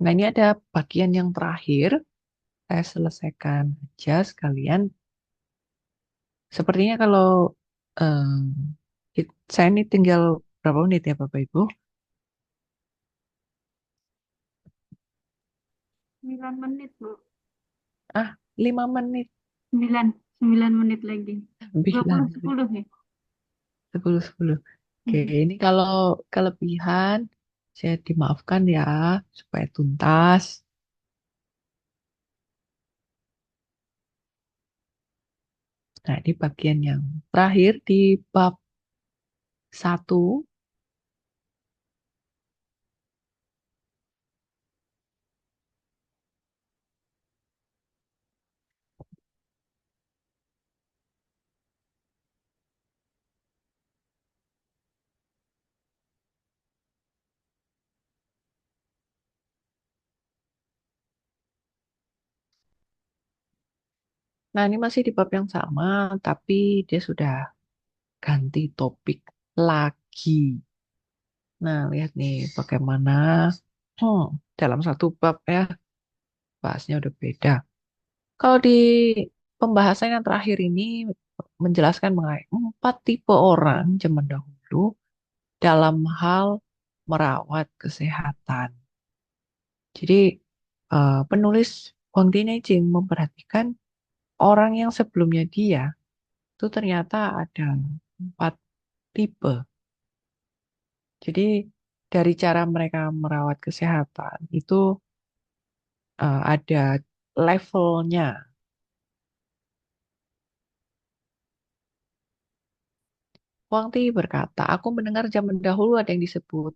Nah, ini ada bagian yang terakhir. Saya selesaikan aja sekalian. Sepertinya kalau em, saya ini tinggal berapa menit ya Bapak Ibu? 9 menit, Bu. Ah, 5 menit. 9 menit lagi. Dua puluh 9, sepuluh ya. 10. Oke, ini kalau kelebihan saya dimaafkan ya supaya tuntas. Nah, ini bagian yang terakhir di bab 1. Nah, ini masih di bab yang sama, tapi dia sudah ganti topik lagi. Nah, lihat nih bagaimana hmm, dalam satu bab ya, bahasnya udah beda. Kalau di pembahasan yang terakhir ini menjelaskan mengenai 4 tipe orang zaman dahulu dalam hal merawat kesehatan. Jadi, penulis Huang Dinijing memperhatikan orang yang sebelumnya dia itu ternyata ada 4 tipe. Jadi dari cara mereka merawat kesehatan itu ada levelnya. Wang Ti berkata, aku mendengar zaman dahulu ada yang disebut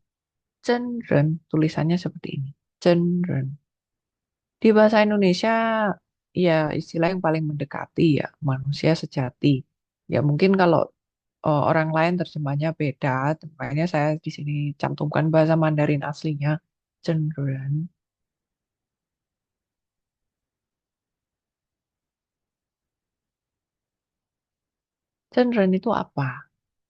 cenren, tulisannya seperti ini. Cenren. Di bahasa Indonesia, ya istilah yang paling mendekati ya, manusia sejati. Ya mungkin kalau orang lain terjemahnya beda, makanya saya di sini cantumkan bahasa Mandarin aslinya, cenren. Cenren itu apa?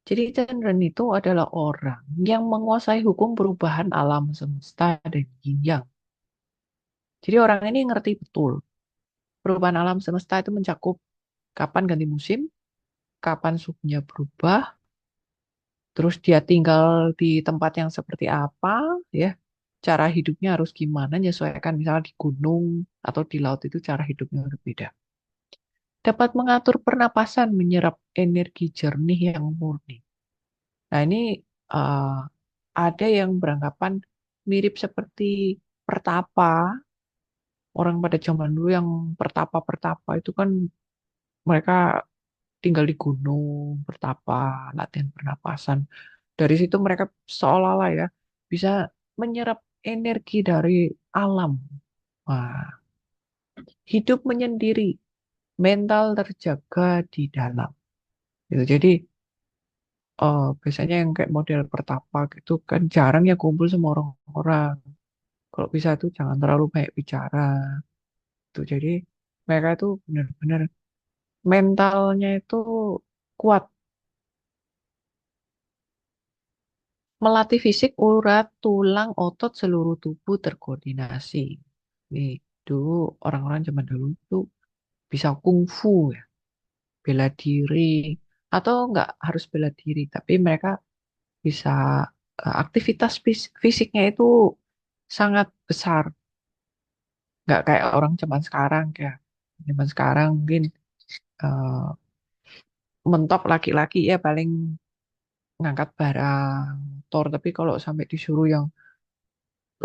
Jadi cenren itu adalah orang yang menguasai hukum perubahan alam semesta dan yin yang. Jadi orang ini ngerti betul perubahan alam semesta itu mencakup kapan ganti musim, kapan suhunya berubah, terus dia tinggal di tempat yang seperti apa, ya, cara hidupnya harus gimana, menyesuaikan misalnya di gunung atau di laut itu cara hidupnya berbeda. Dapat mengatur pernapasan, menyerap energi jernih yang murni. Nah ini eh, ada yang beranggapan mirip seperti pertapa. Orang pada zaman dulu yang pertapa-pertapa itu kan mereka tinggal di gunung, bertapa, latihan pernapasan. Dari situ mereka seolah-olah ya bisa menyerap energi dari alam. Wah, hidup menyendiri, mental terjaga di dalam. Gitu. Jadi biasanya yang kayak model pertapa gitu kan jarang ya kumpul sama orang-orang. Kalau bisa tuh jangan terlalu banyak bicara. Tuh jadi mereka itu benar-benar mentalnya itu kuat. Melatih fisik, urat, tulang, otot, seluruh tubuh terkoordinasi. Nih, dulu orang-orang zaman dulu tuh bisa kungfu ya, bela diri. Atau nggak harus bela diri, tapi mereka bisa aktivitas fisiknya itu sangat besar. Nggak kayak orang zaman sekarang ya. Zaman sekarang mungkin eh, mentok laki-laki ya paling ngangkat barang motor. Tapi kalau sampai disuruh yang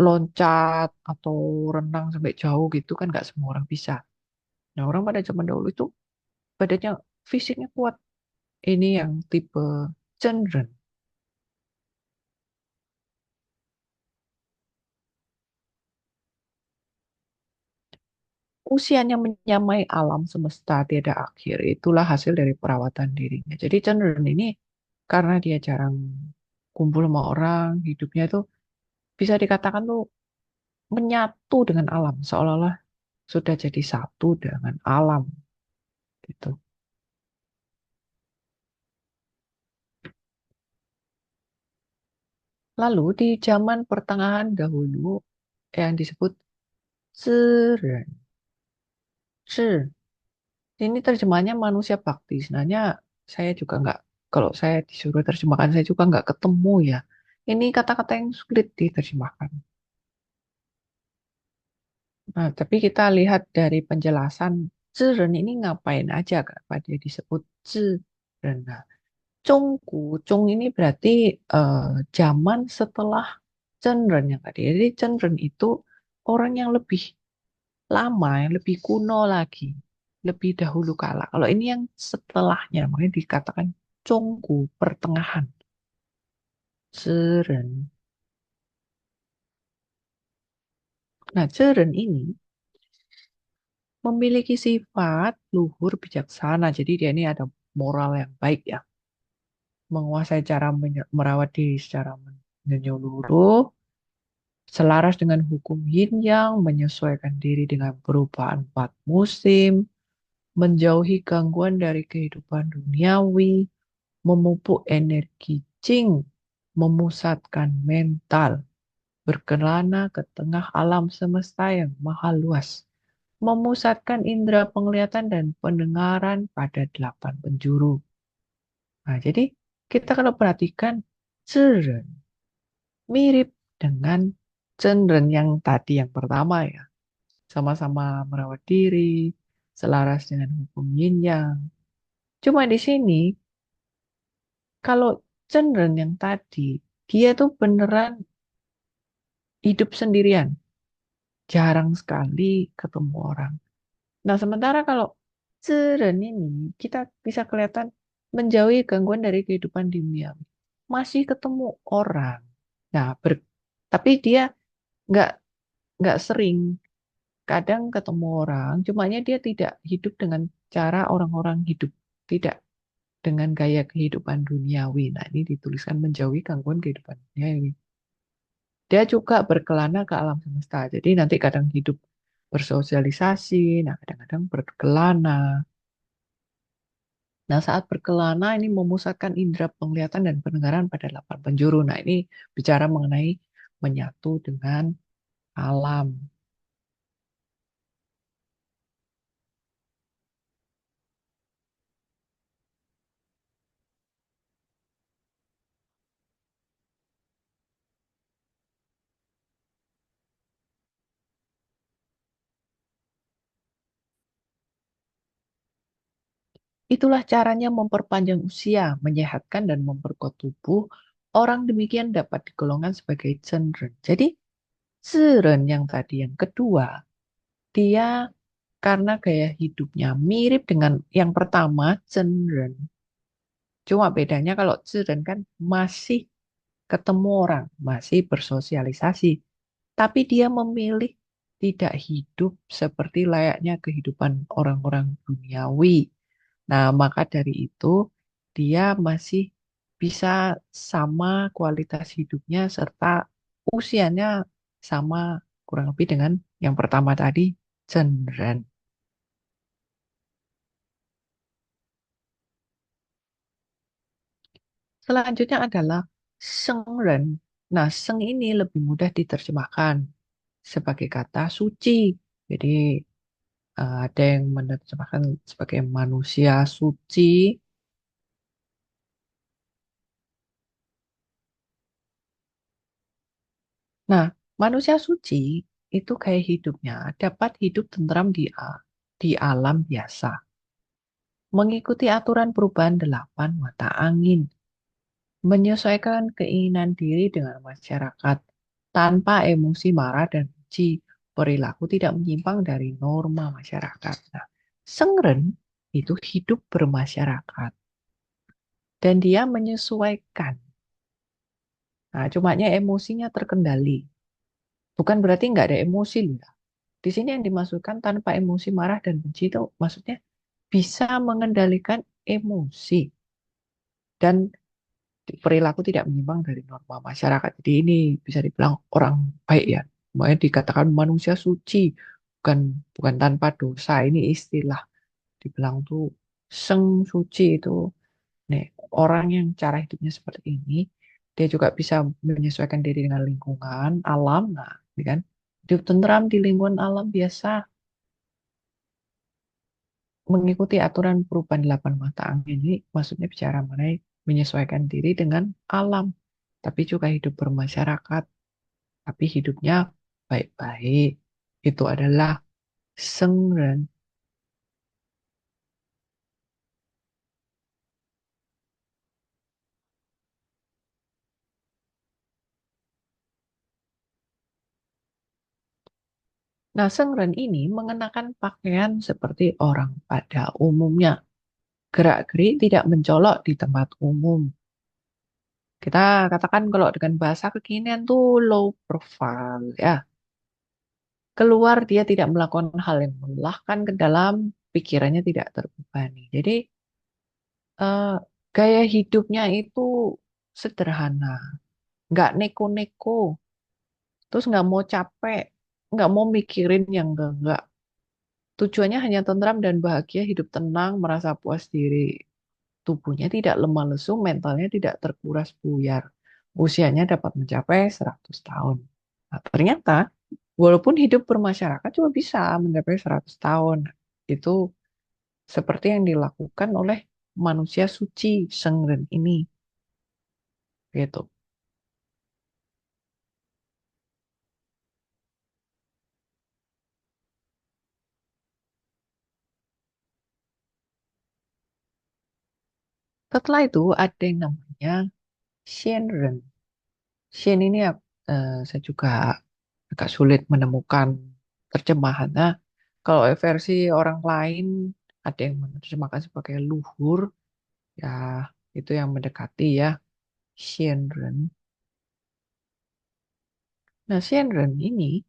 loncat atau renang sampai jauh gitu kan nggak semua orang bisa. Nah orang pada zaman dahulu itu badannya fisiknya kuat. Ini yang tipe cenderung. Usianya menyamai alam semesta tiada akhir. Itulah hasil dari perawatan dirinya. Jadi cenderung ini karena dia jarang kumpul sama orang, hidupnya itu bisa dikatakan tuh menyatu dengan alam. Seolah-olah sudah jadi satu dengan alam gitu. Lalu di zaman pertengahan dahulu yang disebut Zhiren. Ini terjemahannya manusia bakti. Sebenarnya saya juga nggak, kalau saya disuruh terjemahkan, saya juga nggak ketemu ya. Ini kata-kata yang sulit diterjemahkan. Nah, tapi kita lihat dari penjelasan Zhiren ini ngapain aja, kenapa dia disebut Zhiren. Nah, Zhonggu, Zhong ini berarti eh, zaman setelah Zhenren yang tadi. Jadi Zhenren itu orang yang lebih lama, yang lebih kuno lagi, lebih dahulu kala. Kalau ini yang setelahnya, makanya dikatakan Zhonggu, pertengahan. Zhiren. Nah, Zhiren ini memiliki sifat luhur bijaksana. Jadi dia ini ada moral yang baik ya. Menguasai cara merawat diri secara menyeluruh, selaras dengan hukum yin yang, menyesuaikan diri dengan perubahan empat musim, menjauhi gangguan dari kehidupan duniawi, memupuk energi Qing, memusatkan mental, berkelana ke tengah alam semesta yang maha luas, memusatkan indera penglihatan dan pendengaran pada delapan penjuru. Nah, jadi kita kalau perhatikan Zhiren mirip dengan Zhenren yang tadi yang pertama ya. Sama-sama merawat diri, selaras dengan hukum yin yang. Cuma di sini, kalau Cendren yang tadi, dia tuh beneran hidup sendirian. Jarang sekali ketemu orang. Nah, sementara kalau Ceren ini, kita bisa kelihatan menjauhi gangguan dari kehidupan dunia. Masih ketemu orang. Nah, tapi dia nggak nggak sering. Kadang ketemu orang, cumanya dia tidak hidup dengan cara orang-orang hidup. Tidak dengan gaya kehidupan duniawi. Nah, ini dituliskan menjauhi gangguan kehidupan duniawi. Dia juga berkelana ke alam semesta. Jadi nanti kadang hidup bersosialisasi, nah kadang-kadang berkelana. Nah, saat berkelana ini memusatkan indera penglihatan dan pendengaran pada delapan penjuru. Nah, ini bicara mengenai menyatu dengan alam. Itulah caranya memperpanjang usia, menyehatkan dan memperkuat tubuh. Orang demikian dapat digolongkan sebagai cenderan. Jadi, Zeren yang tadi yang kedua, dia karena gaya hidupnya mirip dengan yang pertama, Zeren. Cuma bedanya kalau Zeren kan masih ketemu orang, masih bersosialisasi. Tapi dia memilih tidak hidup seperti layaknya kehidupan orang-orang duniawi. Nah, maka dari itu dia masih bisa sama kualitas hidupnya serta usianya sama kurang lebih dengan yang pertama tadi, Cendran. Selanjutnya adalah Sengren. Nah, Seng ini lebih mudah diterjemahkan sebagai kata suci. Jadi ada yang menerjemahkan sebagai manusia suci. Nah, manusia suci itu kayak hidupnya dapat hidup tentram di alam biasa, mengikuti aturan perubahan delapan mata angin, menyesuaikan keinginan diri dengan masyarakat tanpa emosi marah dan benci, perilaku tidak menyimpang dari norma masyarakat. Nah, Sengren itu hidup bermasyarakat dan dia menyesuaikan. Nah, cumanya emosinya terkendali. Bukan berarti nggak ada emosi loh ya. Di sini yang dimasukkan tanpa emosi marah dan benci itu maksudnya bisa mengendalikan emosi dan perilaku tidak menyimpang dari norma masyarakat. Jadi ini bisa dibilang orang baik ya. Makanya dikatakan manusia suci, bukan bukan tanpa dosa. Ini istilah dibilang tuh seng suci itu. Nih, orang yang cara hidupnya seperti ini, dia juga bisa menyesuaikan diri dengan lingkungan, alam. Nah, ini kan hidup tentram di lingkungan alam biasa. mengikuti aturan perubahan delapan mata angin ini maksudnya bicara mengenai menyesuaikan diri dengan alam, tapi juga hidup bermasyarakat, tapi hidupnya baik-baik. Itu adalah sengren. Nah, sengren ini mengenakan pakaian seperti orang pada umumnya. Gerak-gerik tidak mencolok di tempat umum. Kita katakan kalau dengan bahasa kekinian tuh low profile ya. Keluar dia tidak melakukan hal yang melelahkan ke dalam, pikirannya tidak terbebani. Jadi eh, gaya hidupnya itu sederhana, nggak neko-neko, terus nggak mau capek, nggak mau mikirin yang enggak. Tujuannya hanya tentram dan bahagia, hidup tenang, merasa puas diri. Tubuhnya tidak lemah lesu, mentalnya tidak terkuras buyar. Usianya dapat mencapai 100 tahun. Nah, ternyata walaupun hidup bermasyarakat juga bisa mencapai 100 tahun. Itu seperti yang dilakukan oleh manusia suci Sengren ini. Gitu. Setelah itu ada yang namanya Shenren. Shen ini saya juga agak sulit menemukan terjemahannya. Kalau versi orang lain ada yang menerjemahkan sebagai luhur, ya itu yang mendekati ya Shenren. Nah, Shenren ini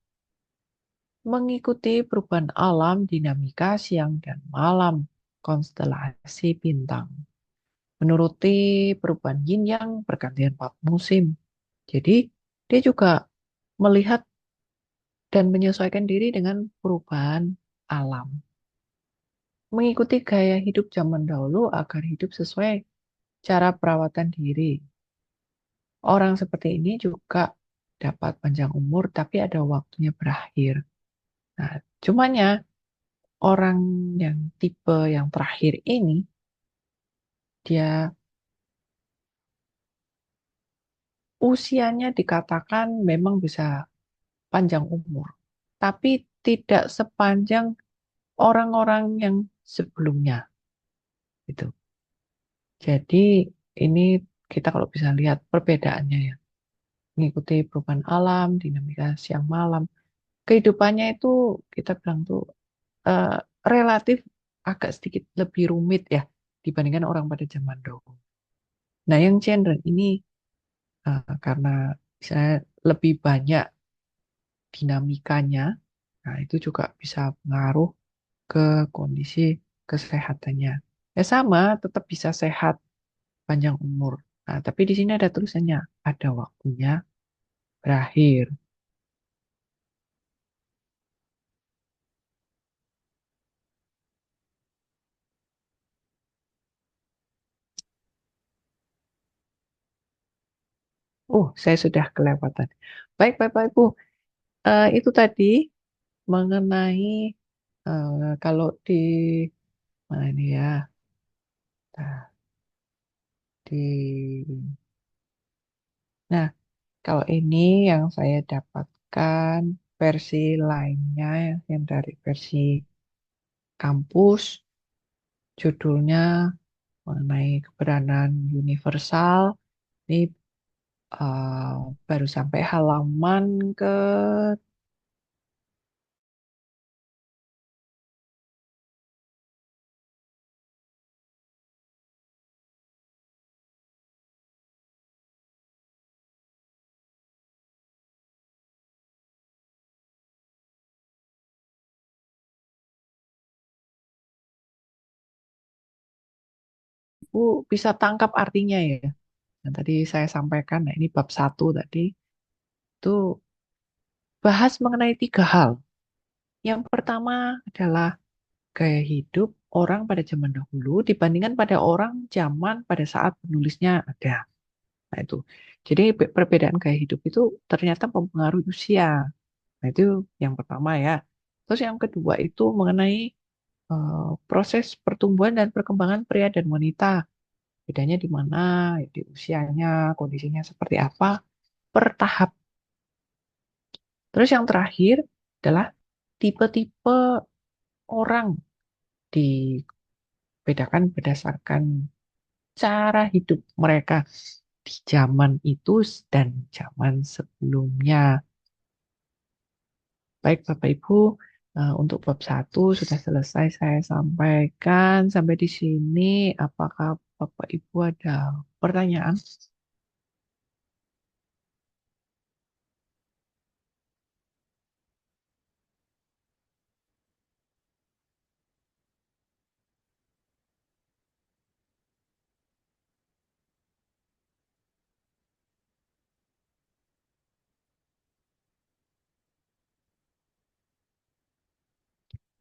mengikuti perubahan alam, dinamika siang dan malam, konstelasi bintang. Menuruti perubahan yin yang pergantian 4 musim. Jadi, dia juga melihat dan menyesuaikan diri dengan perubahan alam. Mengikuti gaya hidup zaman dahulu agar hidup sesuai cara perawatan diri. Orang seperti ini juga dapat panjang umur, tapi ada waktunya berakhir. Nah, cumanya orang yang tipe yang terakhir ini, dia usianya dikatakan memang bisa panjang umur, tapi tidak sepanjang orang-orang yang sebelumnya. Gitu. Jadi ini kita kalau bisa lihat perbedaannya ya, mengikuti perubahan alam, dinamika siang malam, kehidupannya itu kita bilang tuh eh, relatif agak sedikit lebih rumit ya dibandingkan orang pada zaman dahulu. Nah, yang genre ini karena misalnya lebih banyak dinamikanya, nah itu juga bisa pengaruh ke kondisi kesehatannya. Ya sama, tetap bisa sehat panjang umur. Nah, tapi di sini ada tulisannya, ada waktunya berakhir. Saya sudah kelewatan. Baik, Bapak, Ibu. Itu tadi mengenai kalau di mana ini ya, nah, di nah kalau ini yang saya dapatkan versi lainnya yang dari versi kampus, judulnya mengenai keberadaan universal. Ini eh, baru sampai halaman ke Bu bisa tangkap artinya ya. Yang tadi saya sampaikan, nah ini bab 1 tadi itu bahas mengenai 3 hal. Yang pertama adalah gaya hidup orang pada zaman dahulu dibandingkan pada orang zaman pada saat penulisnya ada. Nah itu. Jadi perbedaan gaya hidup itu ternyata mempengaruhi usia. Nah itu yang pertama ya. Terus yang kedua itu mengenai proses pertumbuhan dan perkembangan pria dan wanita. Bedanya di mana, di usianya, kondisinya seperti apa, per tahap. Terus yang terakhir adalah tipe-tipe orang dibedakan berdasarkan cara hidup mereka di zaman itu dan zaman sebelumnya. Baik Bapak Ibu, untuk bab satu sudah selesai saya sampaikan sampai di sini. Apakah Bapak Ibu ada pertanyaan?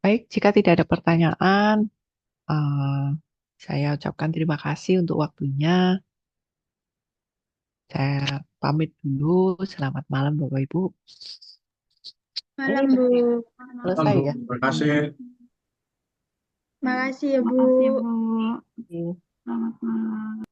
Baik, jika tidak ada pertanyaan, eh, saya ucapkan terima kasih untuk waktunya. Saya pamit dulu. Selamat malam Bapak Ibu. Ini Malam, Bu. sudah Malam, selesai Bu. ya. Terima kasih. Makasih ya, Bu. Terima kasih Bu. Selamat malam.